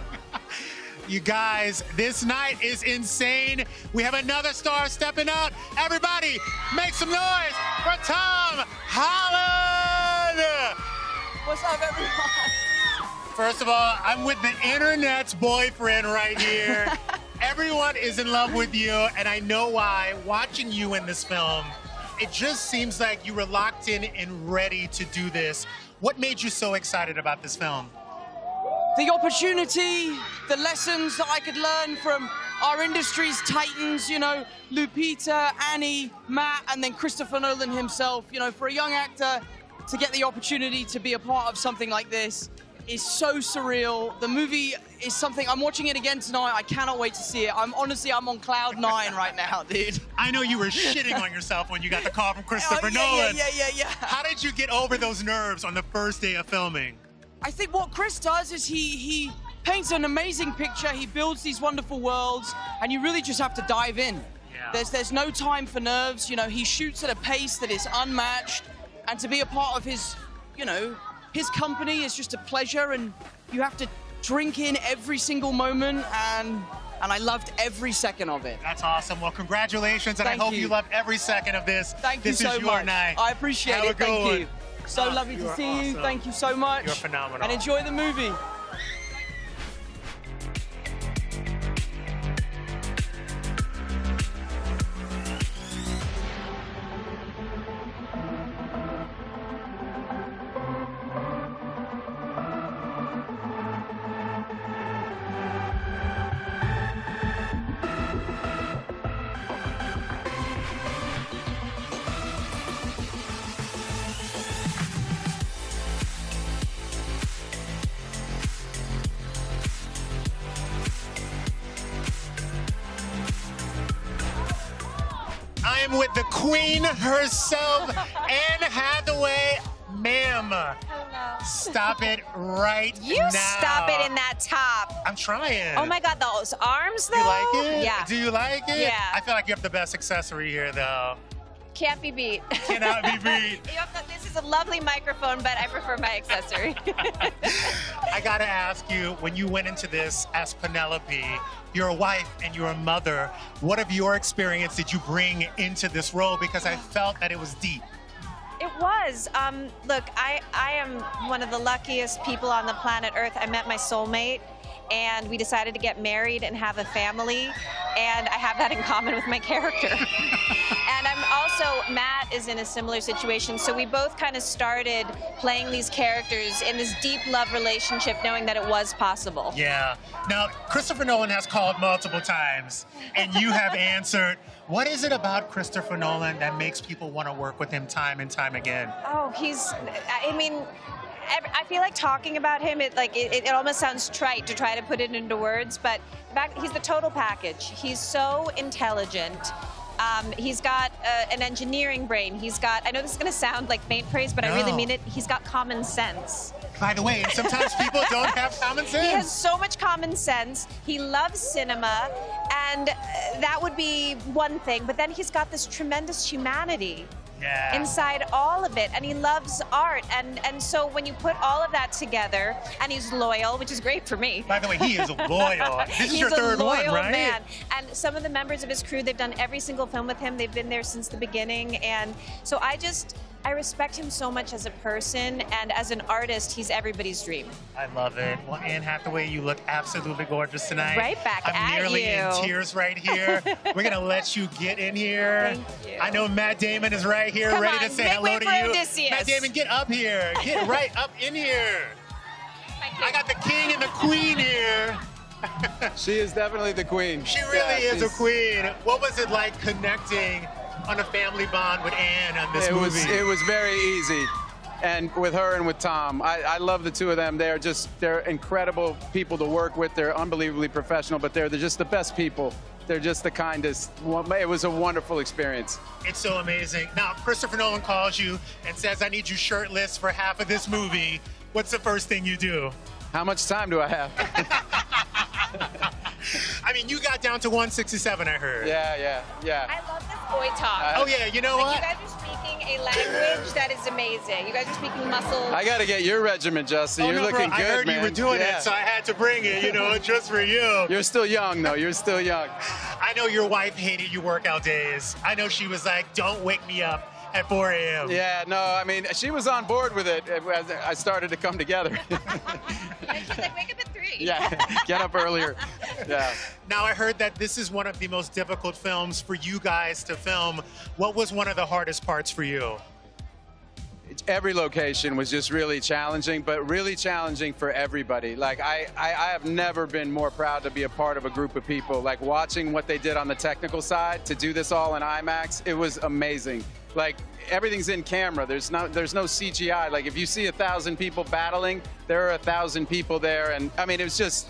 Speaker 1: You guys, this night is insane. We have another star stepping out. Everybody, make some noise for Tom Holland.
Speaker 18: What's up, everyone?
Speaker 1: First of all, I'm with the internet's boyfriend right here. Everyone is in love with you, and I know why. Watching you in this film, it just seems like you were locked in and ready to do this. What made you so excited about this film?
Speaker 18: The opportunity, the lessons that I could learn from our industry's titans, you know, Lupita, Annie, Matt, and then Christopher Nolan himself. You know, for a young actor to get the opportunity to be a part of something like this is so surreal. The movie is something, I'm watching it again tonight. I cannot wait to see it. I'm on cloud 9 right now, dude.
Speaker 1: I know you were shitting on yourself when you got the call from Christopher Nolan.
Speaker 18: Yeah.
Speaker 1: How did you get over those nerves on the first day of filming?
Speaker 18: I think what Chris does is he paints an amazing picture. He builds these wonderful worlds, and you really just have to dive in.
Speaker 1: Yeah.
Speaker 18: There's no time for nerves. You know, he shoots at a pace that is unmatched, and to be a part of his, you know, his company is just a pleasure, and you have to drink in every single moment, and I loved every second of it.
Speaker 1: That's awesome. Well, congratulations, and
Speaker 18: Thank
Speaker 1: I hope
Speaker 18: you.
Speaker 1: you love every second of this.
Speaker 18: Thank you
Speaker 1: this
Speaker 18: so
Speaker 1: is your
Speaker 18: much.
Speaker 1: night.
Speaker 18: I appreciate
Speaker 1: Have a
Speaker 18: it.
Speaker 1: good
Speaker 18: Thank
Speaker 1: one.
Speaker 18: you. So lovely
Speaker 1: You
Speaker 18: to
Speaker 1: are
Speaker 18: see you.
Speaker 1: awesome.
Speaker 18: Thank you so much.
Speaker 1: You're phenomenal.
Speaker 18: And enjoy the movie.
Speaker 1: I am with the queen herself, Anne Hathaway. Ma'am, stop it right
Speaker 19: You
Speaker 1: now.
Speaker 19: stop it in that top.
Speaker 1: I'm trying.
Speaker 19: Oh my God, those arms though.
Speaker 1: You like it?
Speaker 19: Yeah.
Speaker 1: Do you like it?
Speaker 19: Yeah.
Speaker 1: I feel like you have the best accessory here, though.
Speaker 19: Can't be beat.
Speaker 1: Cannot be beat.
Speaker 19: This is a lovely microphone, but I prefer my accessory.
Speaker 1: I gotta ask you, when you went into this as Penelope, you're a wife and you're a mother, what of your experience did you bring into this role? Because I felt that it was deep.
Speaker 19: It was. Look, I am one of the luckiest people on the planet Earth. I met my soulmate, and we decided to get married and have a family, and I have that in common with my character. And I'm also, Matt is in a similar situation, so we both kind of started playing these characters in this deep love relationship, knowing that it was possible.
Speaker 1: Yeah. Now, Christopher Nolan has called multiple times, and you have answered. What is it about Christopher Nolan that makes people want to work with him time and time again?
Speaker 19: Oh, I mean, I feel like talking about him, it almost sounds trite to try to put it into words, but in fact, he's the total package. He's so intelligent. He's got an engineering brain. He's got, I know this is going to sound like faint praise, but I really mean it. He's got common sense.
Speaker 1: By the way, and sometimes people don't have common sense.
Speaker 19: He has so much common sense. He loves cinema, and that would be one thing. But then he's got this tremendous humanity inside all of it, and he loves art. And so when you put all of that together, and he's loyal, which is great for me.
Speaker 1: By the way, he is loyal. This is your third one, right?
Speaker 19: He's a loyal man. And some of the members of his crew, they've done every single film with him. They've been there since the beginning. And so I respect him so much as a person, and as an artist, he's everybody's dream.
Speaker 1: I love it. Well, Anne Hathaway, you look absolutely gorgeous tonight.
Speaker 19: Right back
Speaker 1: I'm
Speaker 19: at
Speaker 1: nearly
Speaker 19: you.
Speaker 1: in tears right here. We're gonna let you get in here.
Speaker 19: Thank you.
Speaker 1: I know Matt Damon is right here,
Speaker 19: Come
Speaker 1: ready
Speaker 19: on,
Speaker 1: to say
Speaker 19: make
Speaker 1: hello
Speaker 19: way
Speaker 1: to
Speaker 19: for
Speaker 1: you.
Speaker 19: Odysseus.
Speaker 1: Matt Damon, get up here. Get right up in here. I got the king and the queen here.
Speaker 2: She is definitely the queen.
Speaker 1: She really is a queen. What was it like connecting on a family bond with Anne on this movie?
Speaker 2: It was very easy. And with her and with Tom, I love the two of them. They're incredible people to work with. They're unbelievably professional, but they're just the best people. They're just the kindest. It was a wonderful experience.
Speaker 1: It's so amazing. Now, Christopher Nolan calls you and says, I need you shirtless for half of this movie. What's the first thing you do?
Speaker 2: How much time do I have?
Speaker 1: I mean, you got down to 167, I heard.
Speaker 2: Yeah.
Speaker 19: I love this boy talk.
Speaker 1: Oh, yeah, you know what?
Speaker 19: You guys are speaking a language that is amazing. You guys are speaking muscle.
Speaker 2: I got to get your regiment, Justin. You're looking good,
Speaker 1: I heard
Speaker 2: man.
Speaker 1: you were doing it, so I had to bring it, just for you.
Speaker 2: You're still young, though. You're still young.
Speaker 1: I know your wife hated your workout days. I know she was like, don't wake me up at 4 a.m.
Speaker 2: Yeah, no, I mean, she was on board with it as I started to come together.
Speaker 19: And she's like, wake up at 3.
Speaker 2: Yeah, get up earlier. Yeah.
Speaker 1: Now, I heard that this is one of the most difficult films for you guys to film. What was one of the hardest parts for you?
Speaker 2: Every location was just really challenging, but really challenging for everybody. Like, I have never been more proud to be a part of a group of people. Like, watching what they did on the technical side to do this all in IMAX, it was amazing. Like, everything's in camera. There's no CGI. Like, if you see 1,000 people battling, there are 1,000 people there. And I mean, it was just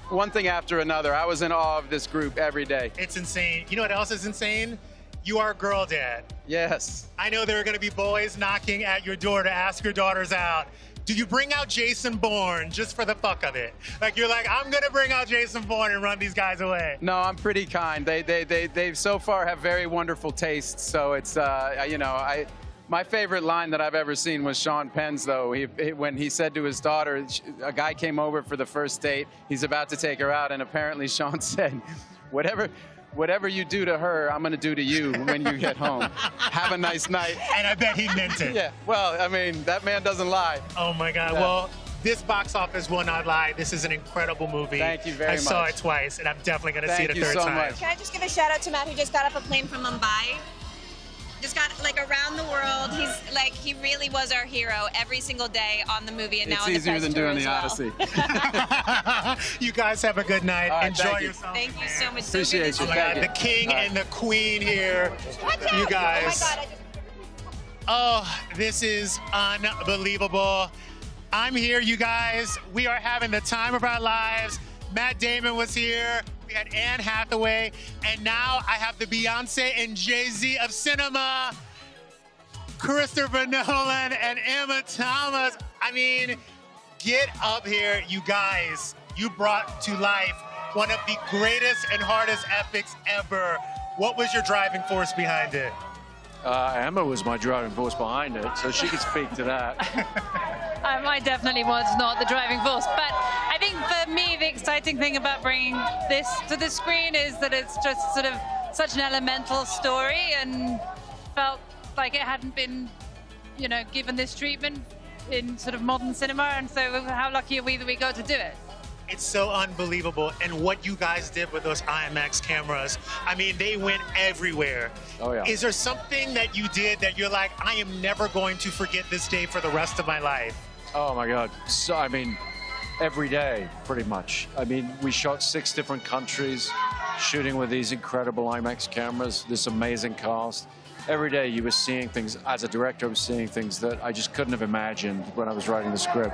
Speaker 2: one thing after another. I was in awe of this group every day.
Speaker 1: It's insane. You know what else is insane? You are a girl dad.
Speaker 2: Yes.
Speaker 1: I know there are going to be boys knocking at your door to ask your daughters out. Do you bring out Jason Bourne just for the fuck of it? Like, you're like, I'm going to bring out Jason Bourne and run these guys away.
Speaker 2: No, I'm pretty kind. They so far have very wonderful tastes. So it's, my favorite line that I've ever seen was Sean Penn's, though. When he said to his daughter, a guy came over for the first date, he's about to take her out, and apparently Sean said, whatever you do to her, I'm going to do to you when you get home. Have a nice night.
Speaker 1: And I bet he meant it.
Speaker 2: Yeah, well, I mean, that man doesn't lie.
Speaker 1: Oh, my God.
Speaker 2: Yeah.
Speaker 1: Well, this box office will not lie. This is an incredible movie.
Speaker 2: Thank you very much.
Speaker 1: I saw it twice, and I'm definitely going to see it a third time.
Speaker 19: Can I just give a shout out to Matt, who just got off a plane from Mumbai? Just got around the world. He really was our hero every single day on the movie, and now
Speaker 2: it's easier than doing the
Speaker 19: Odyssey.
Speaker 1: You guys have a good night.
Speaker 2: Right,
Speaker 1: enjoy yourself.
Speaker 19: Thank you so much.
Speaker 2: Appreciate you.
Speaker 1: Oh my God, the king and the queen here. You guys.
Speaker 19: Oh my God.
Speaker 1: Oh, this is unbelievable. I'm here, you guys. We are having the time of our lives. Matt Damon was here. We had Anne Hathaway. And now I have the Beyonce and Jay-Z of cinema, Christopher Nolan and Emma Thomas. I mean, get up here, you guys. You brought to life one of the greatest and hardest epics ever. What was your driving force behind it?
Speaker 20: Emma was my driving force behind it, so she could speak to that.
Speaker 21: I definitely was not the driving force, but I think for me the exciting thing about bringing this to the screen is that it's just sort of such an elemental story and felt like it hadn't been, given this treatment in sort of modern cinema, and so how lucky are we that we got to do it.
Speaker 1: It's so unbelievable. And what you guys did with those IMAX cameras, I mean, they went everywhere.
Speaker 20: Oh, yeah.
Speaker 1: Is there something that you did that you're like, I am never going to forget this day for the rest of my life?
Speaker 20: Oh my God. So, I mean, every day, pretty much. I mean, we shot 6 different countries, shooting with these incredible IMAX cameras, this amazing cast. Every day you were seeing things, as a director, I was seeing things that I just couldn't have imagined when I was writing the script.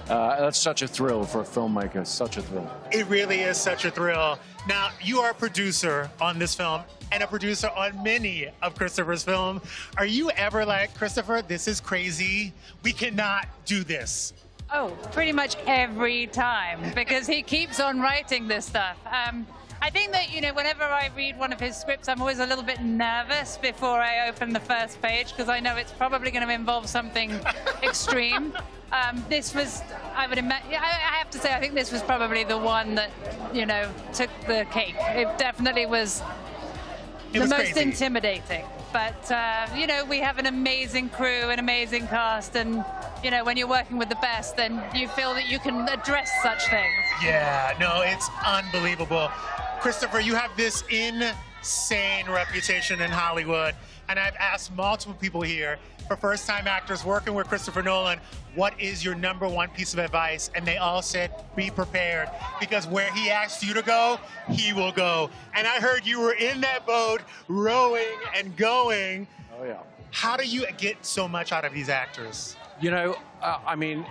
Speaker 20: That's such a thrill for a filmmaker, such a thrill.
Speaker 1: It really is such a thrill. Now, you are a producer on this film and a producer on many of Christopher's films. Are you ever like, Christopher, this is crazy. We cannot do this.
Speaker 21: Oh, pretty much every time, because he keeps on writing this stuff. I think that, whenever I read one of his scripts, I'm always a little bit nervous before I open the first page, because I know it's probably going to involve something extreme. This was, I have to say, I think this was probably the one that, took the cake. It definitely was the most
Speaker 1: crazy.
Speaker 21: Intimidating. But, we have an amazing crew, an amazing cast, and, when you're working with the best, then you feel that you can address such things.
Speaker 1: Yeah, no, it's unbelievable. Christopher, you have this insane reputation in Hollywood. and I've asked multiple people here, for first-time actors working with Christopher Nolan, what is your #1 piece of advice? And they all said, be prepared, because where he asks you to go, he will go. And I heard you were in that boat, rowing and going.
Speaker 20: Oh, yeah.
Speaker 1: How do you get so much out of these actors?
Speaker 20: You know, I mean,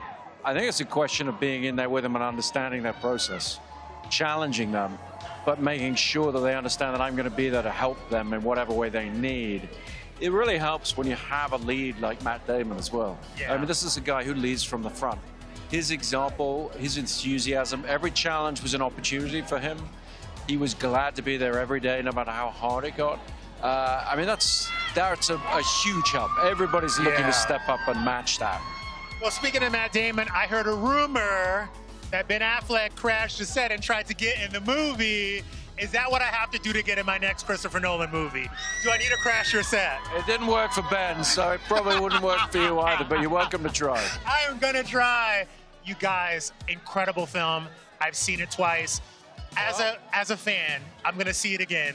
Speaker 20: I think it's a question of being in there with them and understanding their process, challenging them, but making sure that they understand that I'm going to be there to help them in whatever way they need. It really helps when you have a lead like Matt Damon as well.
Speaker 1: Yeah.
Speaker 20: I mean, this is a guy who leads from the front. His example, his enthusiasm, every challenge was an opportunity for him. He was glad to be there every day, no matter how hard it got. I mean, that's a huge help. Everybody's looking to step up and match that.
Speaker 1: Well, speaking of Matt Damon, I heard a rumor that Ben Affleck crashed the set and tried to get in the movie. Is that what I have to do to get in my next Christopher Nolan movie? Do I need to crash your set?
Speaker 20: It didn't work for Ben, so it probably wouldn't work for you either, but you're welcome to try.
Speaker 1: I am gonna try. You guys, incredible film. I've seen it twice. As a fan, I'm gonna see it again.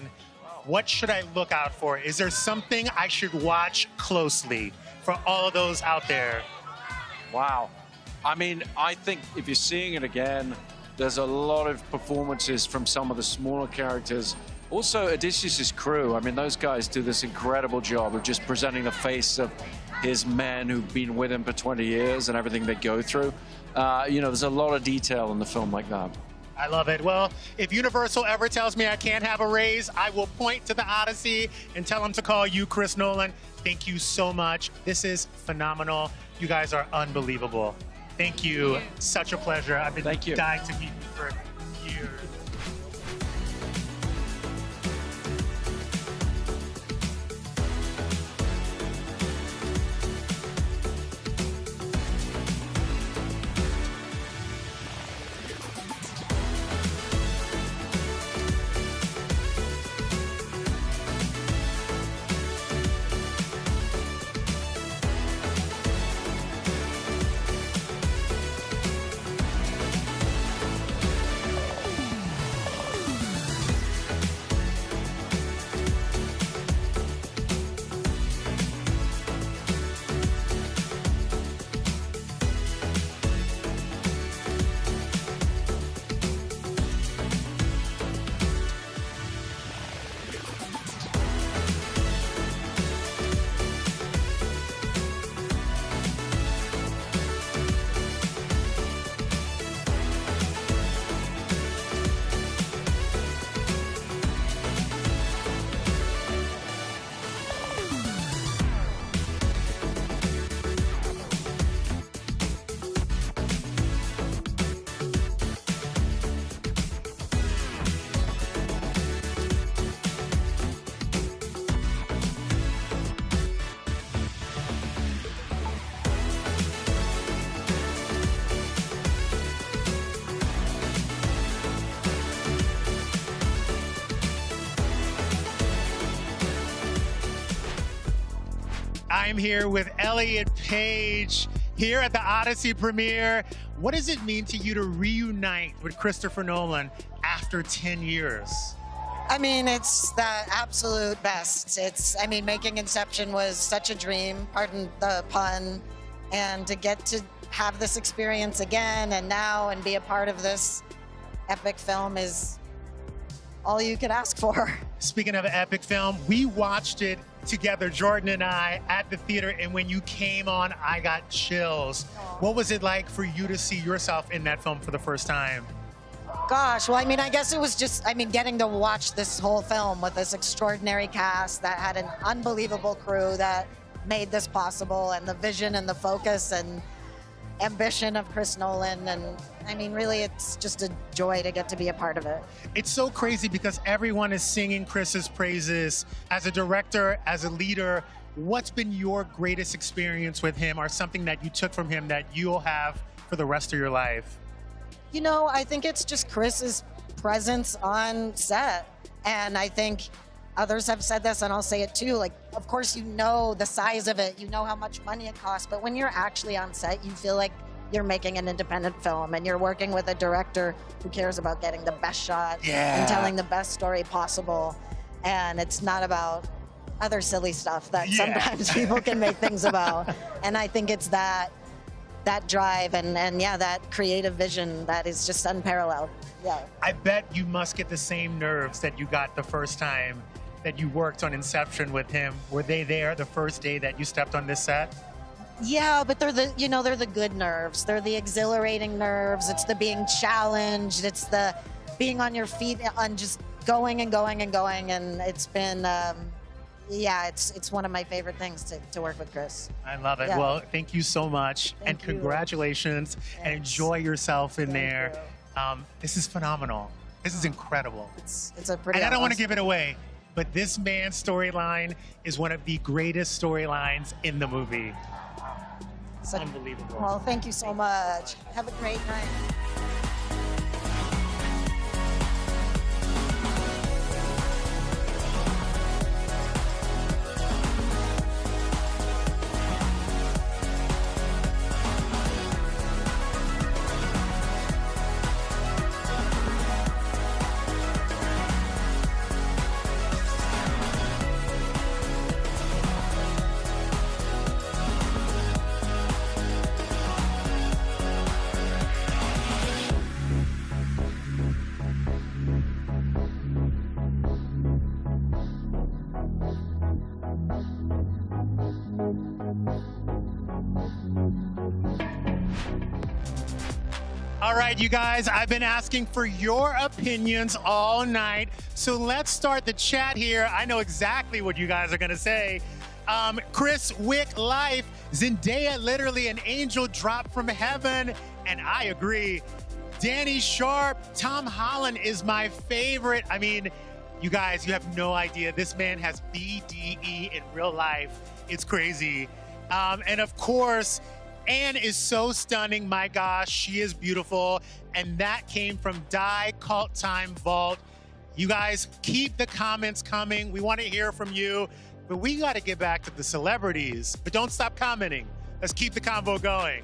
Speaker 1: What should I look out for? Is there something I should watch closely for all of those out there?
Speaker 20: Wow. I mean, I think if you're seeing it again, there's a lot of performances from some of the smaller characters. Also, Odysseus' crew, I mean, those guys do this incredible job of just presenting the face of his men who've been with him for 20 years and everything they go through. You know, there's a lot of detail in the film like that.
Speaker 1: I love it. Well, if Universal ever tells me I can't have a raise, I will point to the Odyssey and tell them to call you, Chris Nolan. Thank you so much. This is phenomenal. You guys are unbelievable. Thank you. Such a pleasure. I've been dying to meet you for years. I'm here with Elliot Page here at the Odyssey premiere. What does it mean to you to reunite with Christopher Nolan after 10 years?
Speaker 3: I mean, it's the absolute best. I mean, making Inception was such a dream, pardon the pun, and to get to have this experience again and now and be a part of this epic film is all you could ask for.
Speaker 1: Speaking of an epic film, we watched it together, Jordan and I, at the theater, and when you came on, I got chills. What was it like for you to see yourself in that film for the first time?
Speaker 3: Gosh, well, I mean, I guess it was just, getting to watch this whole film with this extraordinary cast that had an unbelievable crew that made this possible, and the vision and the focus and ambition of Chris Nolan. And I mean, really, it's just a joy to get to be a part of it.
Speaker 1: It's so crazy because everyone is singing Chris's praises. As a director, as a leader, what's been your greatest experience with him, or something that you took from him that you'll have for the rest of your life?
Speaker 3: You know, I think it's just Chris's presence on set. And I think others have said this, and I'll say it too. Like, of course, you know the size of it, you know how much money it costs, but when you're actually on set, you feel like you're making an independent film and you're working with a director who cares about getting the best shot and telling the best story possible. And it's not about other silly stuff that sometimes people can make things about. And I think it's that drive and yeah, that creative vision that is just unparalleled. Yeah.
Speaker 1: I bet you must get the same nerves that you got the first time that you worked on Inception with him. Were they there the first day that you stepped on this set?
Speaker 3: Yeah, but they're the good nerves. They're the exhilarating nerves. It's the being challenged. It's the being on your feet and just going and going and going. And it's been, it's one of my favorite things to work with Chris.
Speaker 1: I love it.
Speaker 3: Yeah.
Speaker 1: Well, thank you so much. And congratulations. And enjoy yourself in there. This is phenomenal. This is incredible.
Speaker 3: It's a pretty
Speaker 1: And I don't want to
Speaker 3: awesome-
Speaker 1: give it away, but this man's storyline is one of the greatest storylines in the movie.
Speaker 3: So-
Speaker 1: Unbelievable.
Speaker 3: Well, thank you so much. Have a great night.
Speaker 1: All right, you guys, I've been asking for your opinions all night. So let's start the chat here. I know exactly what you guys are going to say. Chris Wick Life, Zendaya, literally an angel dropped from heaven. And I agree. Danny Sharp, Tom Holland is my favorite. I mean, you guys, you have no idea. This man has BDE in real life. It's crazy. And of course, Anne is so stunning. My gosh, she is beautiful. And that came from Die Cult Time Vault. You guys, keep the comments coming. We want to hear from you. But we got to get back to the celebrities. But don't stop commenting. Let's keep the convo going.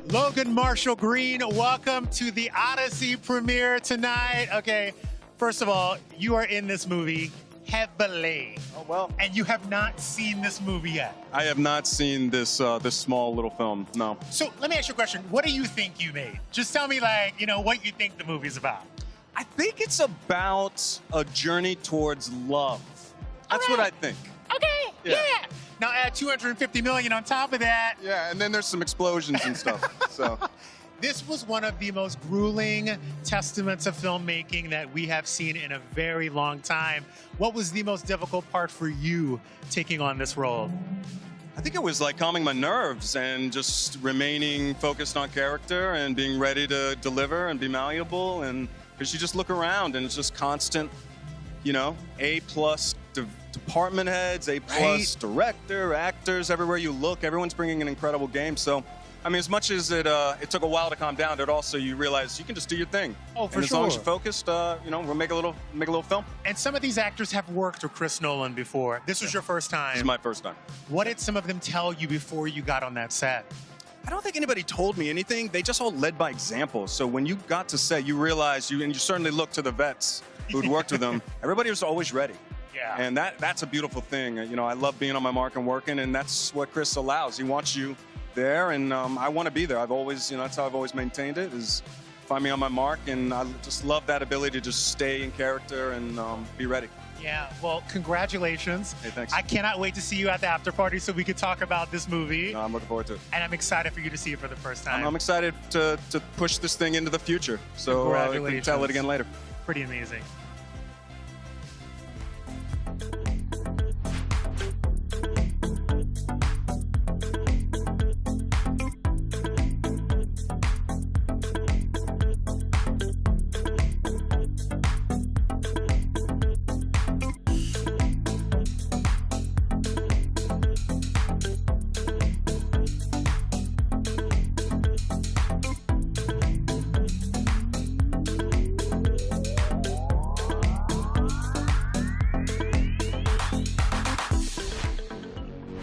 Speaker 1: Logan Marshall Green, welcome to the Odyssey premiere tonight. Okay, first of all, you are in this movie heavily.
Speaker 4: Oh, well.
Speaker 1: And you have not seen this movie yet.
Speaker 4: I have not seen this this small little film, no.
Speaker 1: So let me ask you a question. What do you think you made? Just tell me, like, you know, what you think the movie's about.
Speaker 4: I think it's about a journey towards love. That's what I think.
Speaker 1: Okay, yeah. Now add 250 million on top of that.
Speaker 4: Yeah, and then there's some explosions and stuff, so.
Speaker 1: This was one of the most grueling testaments of filmmaking that we have seen in a very long time. What was the most difficult part for you taking on this role?
Speaker 4: I think it was like calming my nerves and just remaining focused on character and being ready to deliver and be malleable. And because you just look around and it's just constant, you know, A+ department heads, A+ director, actors, everywhere you look, everyone's bringing an incredible game. So, I mean, as much as it took a while to calm down, it also, you realize you can just do your thing.
Speaker 1: Oh, for
Speaker 4: and as
Speaker 1: sure.
Speaker 4: long as you're focused, you know, we'll make a little film.
Speaker 1: And some of these actors have worked with Chris Nolan before. This was your first time.
Speaker 4: This is my first time.
Speaker 1: What did some of them tell you before you got on that set?
Speaker 4: I don't think anybody told me anything. They just all led by example. So when you got to set, you realized, and you certainly looked to the vets who'd worked with them, everybody was always ready.
Speaker 1: Yeah.
Speaker 4: And that's a beautiful thing. You know, I love being on my mark and working, and that's what Chris allows. He wants you there, and I want to be there. I've always, you know, that's how I've always maintained it, is find me on my mark, and I just love that ability to just stay in character and be ready.
Speaker 1: Yeah, well, congratulations.
Speaker 4: Hey, thanks.
Speaker 1: I cannot wait to see you at the after party so we could talk about this movie.
Speaker 4: No, I'm looking forward to it.
Speaker 1: And I'm excited for you to see it for the first time.
Speaker 4: I'm excited to push this thing into the future. So we can tell it again later.
Speaker 1: Pretty amazing.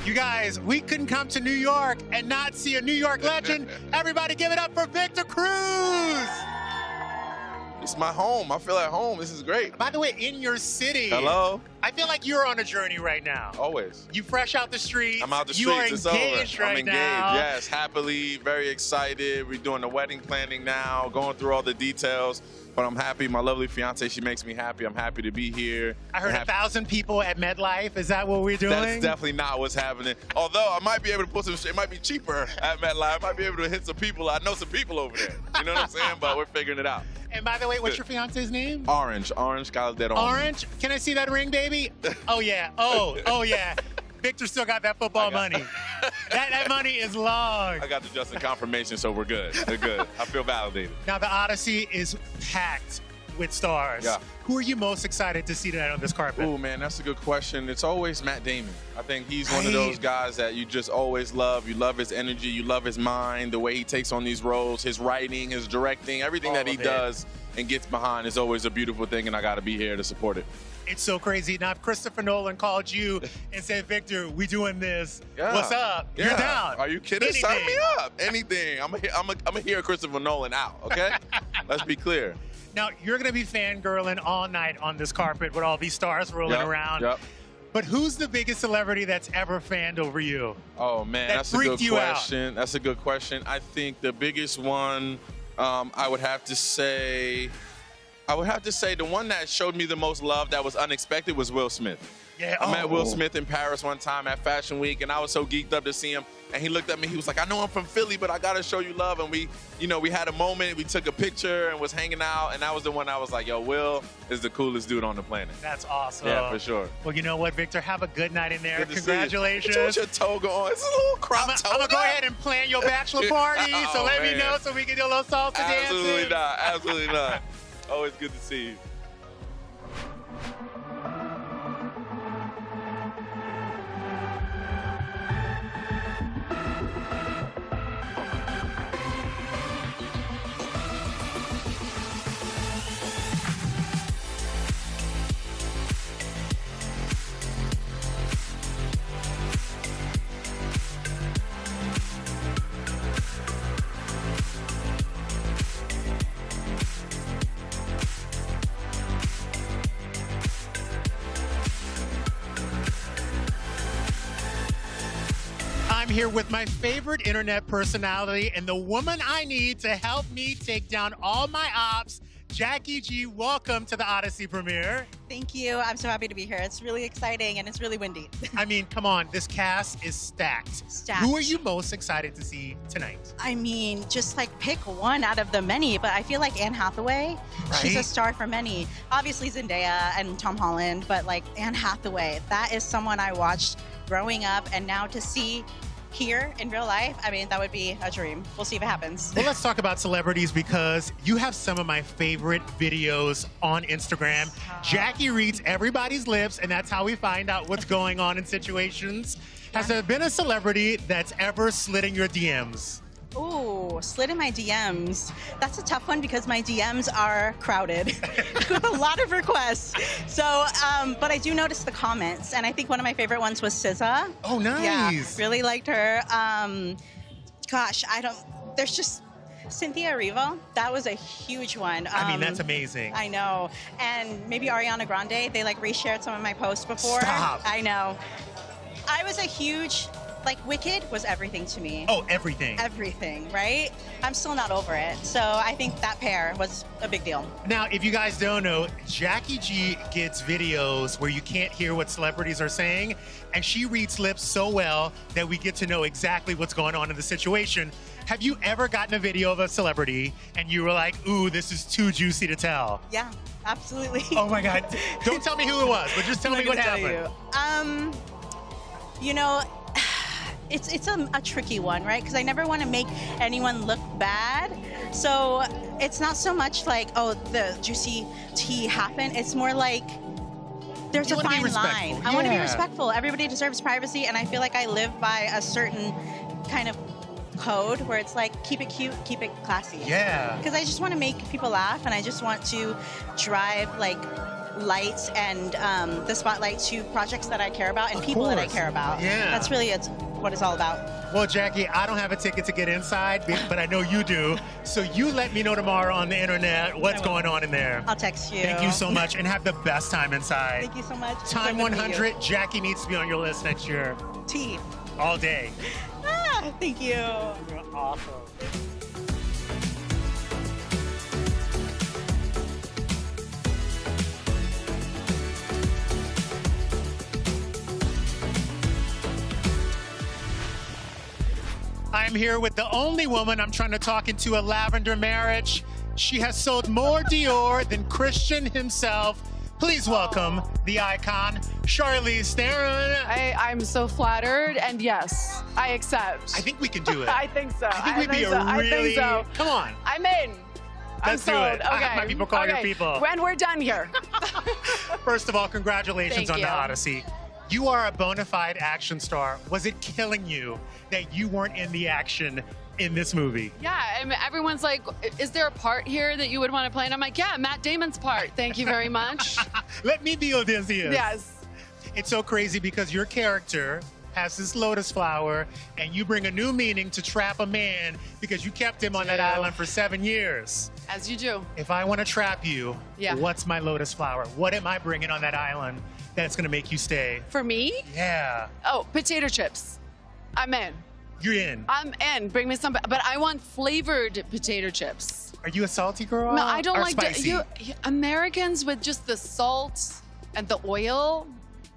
Speaker 1: You guys, we couldn't come to New York and not see a New York legend. Everybody give it up for Victor Cruz.
Speaker 5: It's my home. I feel at home. This is great.
Speaker 1: By the way, in your city.
Speaker 5: Hello.
Speaker 1: I feel like you're on a journey right now.
Speaker 5: Always.
Speaker 1: You fresh out the streets.
Speaker 5: I'm out the
Speaker 1: You are
Speaker 5: streets. It's
Speaker 1: engaged
Speaker 5: over.
Speaker 1: right
Speaker 5: I'm engaged.
Speaker 1: now.
Speaker 5: Yes, happily, very excited. We're doing the wedding planning now, going through all the details. But I'm happy. My lovely fiance, she makes me happy. I'm happy to be here.
Speaker 1: I heard 1,000 people at MetLife. Is that what we're doing?
Speaker 5: That's definitely not what's happening. Although I might be able to put some, it might be cheaper at MetLife. I might be able to hit some people. I know some people over there. You know what I'm saying? But we're figuring it out.
Speaker 1: And by the way, what's your fiance's name?
Speaker 5: Orange Calderon.
Speaker 1: Orange? Can I see that ring, baby? Oh, yeah. Oh, yeah. Victor still got that football money. That money is long.
Speaker 5: I got the Justin confirmation, so we're good. We're good. I feel validated.
Speaker 1: Now, the Odyssey is packed with stars.
Speaker 5: Yeah.
Speaker 1: Who are you most excited to see tonight on this carpet?
Speaker 5: Oh, man, that's a good question. It's always Matt Damon. I think he's one of those guys that you just always love. You love his energy. You love his mind, the way he takes on these roles, his writing, his directing, everything that he does and gets behind is always a beautiful thing, and I got to be here to support it.
Speaker 1: It's so crazy. Now, if Christopher Nolan called you and said, Victor, we doing this.
Speaker 5: Yeah.
Speaker 1: What's up?
Speaker 5: Yeah.
Speaker 1: You're down.
Speaker 5: Are you kidding?
Speaker 1: Anything.
Speaker 5: Sign me up. Anything. I'm gonna hear Christopher Nolan out, okay? Let's be clear.
Speaker 1: Now, you're going to be fangirling all night on this carpet with all these stars rolling around.
Speaker 5: Yep.
Speaker 1: But who's the biggest celebrity that's ever fanned over you?
Speaker 5: Oh, man, that's a good question. That's a good question. I think the biggest one, I would have to say the one that showed me the most love that was unexpected was Will Smith.
Speaker 1: Yeah.
Speaker 5: I met Will Smith in Paris one time at Fashion Week, and I was so geeked up to see him. And he looked at me, he was like, I know I'm from Philly, but I gotta show you love. And we had a moment, we took a picture and was hanging out, and that was the one I was like, yo, Will is the coolest dude on the planet.
Speaker 1: That's awesome.
Speaker 5: Yeah, for sure.
Speaker 1: Well, you know what, Victor? Have a good night in there.
Speaker 5: Good to see you.
Speaker 1: Congratulations.
Speaker 5: What you with your toga on? It's a little crop toga.
Speaker 1: I'm gonna go ahead and plan your bachelor party, so let me know so we can do a little salsa dancing.
Speaker 5: Absolutely not. Absolutely not. Always good to see you.
Speaker 1: I'm here with my favorite internet personality and the woman I need to help me take down all my ops, Jackie G. Welcome to the Odyssey premiere.
Speaker 22: Thank you. I'm so happy to be here. It's really exciting and it's really windy.
Speaker 1: I mean, come on, this cast is stacked.
Speaker 22: Stacked.
Speaker 1: Who are you most excited to see tonight?
Speaker 22: I mean, just like pick one out of the many, but I feel like Anne Hathaway, she's a star for many. Obviously Zendaya and Tom Holland, but like Anne Hathaway, that is someone I watched growing up, and now to see here in real life, I mean, that would be a dream. We'll see if it happens.
Speaker 1: Well, let's talk about celebrities because you have some of my favorite videos on Instagram. Jackie reads everybody's lips, and that's how we find out what's going on in situations. Has there been a celebrity that's ever slid in your DMs?
Speaker 22: Ooh, slid in my DMs. That's a tough one because my DMs are crowded with a lot of requests. So, but I do notice the comments, and I think one of my favorite ones was SZA.
Speaker 1: Oh, nice.
Speaker 22: Yeah, really liked her. Gosh, there's just Cynthia Erivo. That was a huge one.
Speaker 1: I mean, that's amazing.
Speaker 22: I know. And maybe Ariana Grande. They like reshared some of my posts before.
Speaker 1: Stop.
Speaker 22: I know. I was a huge like Wicked was everything to me.
Speaker 1: Oh, everything.
Speaker 22: Everything, right? I'm still not over it. So I think that pair was a big deal.
Speaker 1: Now, if you guys don't know, Jackie G gets videos where you can't hear what celebrities are saying, and she reads lips so well that we get to know exactly what's going on in the situation. Have you ever gotten a video of a celebrity and you were like, ooh, this is too juicy to tell?
Speaker 22: Yeah, absolutely.
Speaker 1: Oh my God. Don't tell me who it was, but just tell me what happened.
Speaker 22: You know, it's a tricky one, right? Because I never want to make anyone look bad. So it's not so much like, oh, the juicy tea happened. It's more like there's a fine line. I want to be respectful. Everybody deserves privacy, and I feel like I live by a certain kind of code where it's like, keep it cute, keep it classy.
Speaker 1: Yeah.
Speaker 22: Because I just want to make people laugh, and I just want to drive like lights and the spotlight to projects that I care about and people that I care about.
Speaker 1: Yeah.
Speaker 22: That's really what it's all about.
Speaker 1: Well, Jackie, I don't have a ticket to get inside, but I know you do. So you let me know tomorrow on the internet what's going on in there.
Speaker 22: I'll text you.
Speaker 1: Thank you so much, and have the best time inside.
Speaker 22: Thank you so much.
Speaker 1: Time 100, Jackie needs to be on your list next year.
Speaker 22: Tea.
Speaker 1: All day.
Speaker 22: Thank you.
Speaker 1: You're awesome. I'm here with the only woman I'm trying to talk into a lavender marriage. She has sold more Dior than Christian himself. Please welcome the icon, Charlize Theron.
Speaker 6: I'm so flattered, and yes, I accept.
Speaker 1: I think we can do it.
Speaker 6: I think so.
Speaker 1: I think we'd be a really... Come on.
Speaker 6: I'm in.
Speaker 1: Let's do it. I have my people call your people.
Speaker 6: When we're done here.
Speaker 1: First of all, congratulations
Speaker 6: Thank
Speaker 1: on
Speaker 6: you.
Speaker 1: the Odyssey. You are a bona fide action star. Was it killing you that you weren't in the action in this movie?
Speaker 6: Yeah, I mean, everyone's like, is there a part here that you would want to play? And I'm like, yeah, Matt Damon's part. Thank you very much.
Speaker 1: Let me be Odysseus.
Speaker 6: Yes.
Speaker 1: It's so crazy because your character has this lotus flower and you bring a new meaning to trap a man because you kept him on that island for 7 years.
Speaker 6: As you do.
Speaker 1: If I want to trap you, what's my lotus flower? What am I bringing on that island that's going to make you stay?
Speaker 6: For me?
Speaker 1: Yeah.
Speaker 6: Oh, potato chips. I'm in.
Speaker 1: You're in.
Speaker 6: I'm in. Bring me some, but I want flavored potato chips.
Speaker 1: Are you a salty girl?
Speaker 6: No, I don't
Speaker 1: or
Speaker 6: like
Speaker 1: spicy?
Speaker 6: Americans with just the salt and the oil.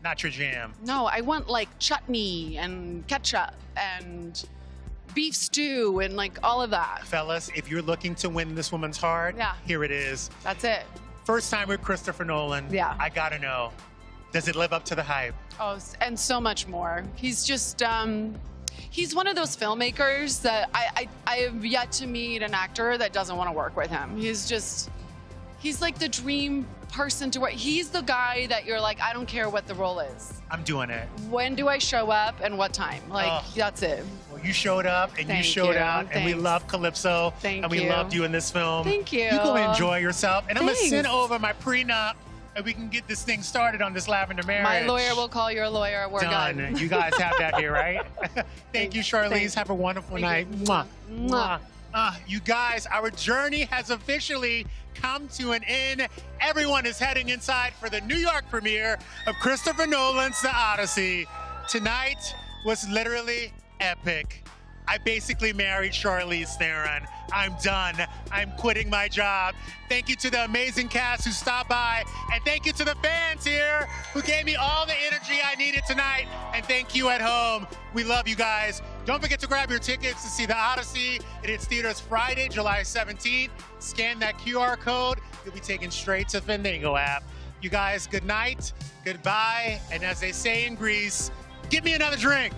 Speaker 1: Not your jam.
Speaker 6: No, I want like chutney and ketchup and beef stew and like all of that.
Speaker 1: Fellas, if you're looking to win this woman's heart, here it is.
Speaker 6: That's it.
Speaker 1: First time with Christopher Nolan.
Speaker 6: Yeah.
Speaker 1: I gotta know, does it live up to the hype?
Speaker 6: Oh, and so much more. He's just, he's one of those filmmakers that I have yet to meet an actor that doesn't want to work with him. He's like the dream person to work. He's the guy that you're like, I don't care what the role is.
Speaker 1: I'm doing it.
Speaker 6: When do I show up and what time? Like, that's it.
Speaker 1: Well, you showed up and you
Speaker 6: Thank
Speaker 1: showed
Speaker 6: you.
Speaker 1: out, and we
Speaker 6: Thanks.
Speaker 1: love Calypso.
Speaker 6: Thank
Speaker 1: and we
Speaker 6: you.
Speaker 1: loved you in this film.
Speaker 6: Thank you.
Speaker 1: You go enjoy yourself. And I'm going to send
Speaker 6: Thanks.
Speaker 1: over my prenup and we can get this thing started on this lavender marriage.
Speaker 6: My lawyer will call your lawyer. We're
Speaker 1: Done.
Speaker 6: done.
Speaker 1: You guys have that here, right? Thank you, Charlize.
Speaker 6: Thanks.
Speaker 1: Have a wonderful night.
Speaker 6: you.
Speaker 1: Mwah.
Speaker 6: Mwah.
Speaker 1: You guys, our journey has officially come to an end. Everyone is heading inside for the New York premiere of Christopher Nolan's The Odyssey. Tonight was literally epic. I basically married Charlize Theron. I'm done. I'm quitting my job. Thank you to the amazing cast who stopped by. And thank you to the fans here who gave me all the energy I needed tonight. And thank you at home. We love you guys. Don't forget to grab your tickets to see The Odyssey. It hits theaters Friday, July 17th. Scan that QR code. You'll be taken straight to the Fandango app. You guys, good night, goodbye. And as they say in Greece, give me another drink.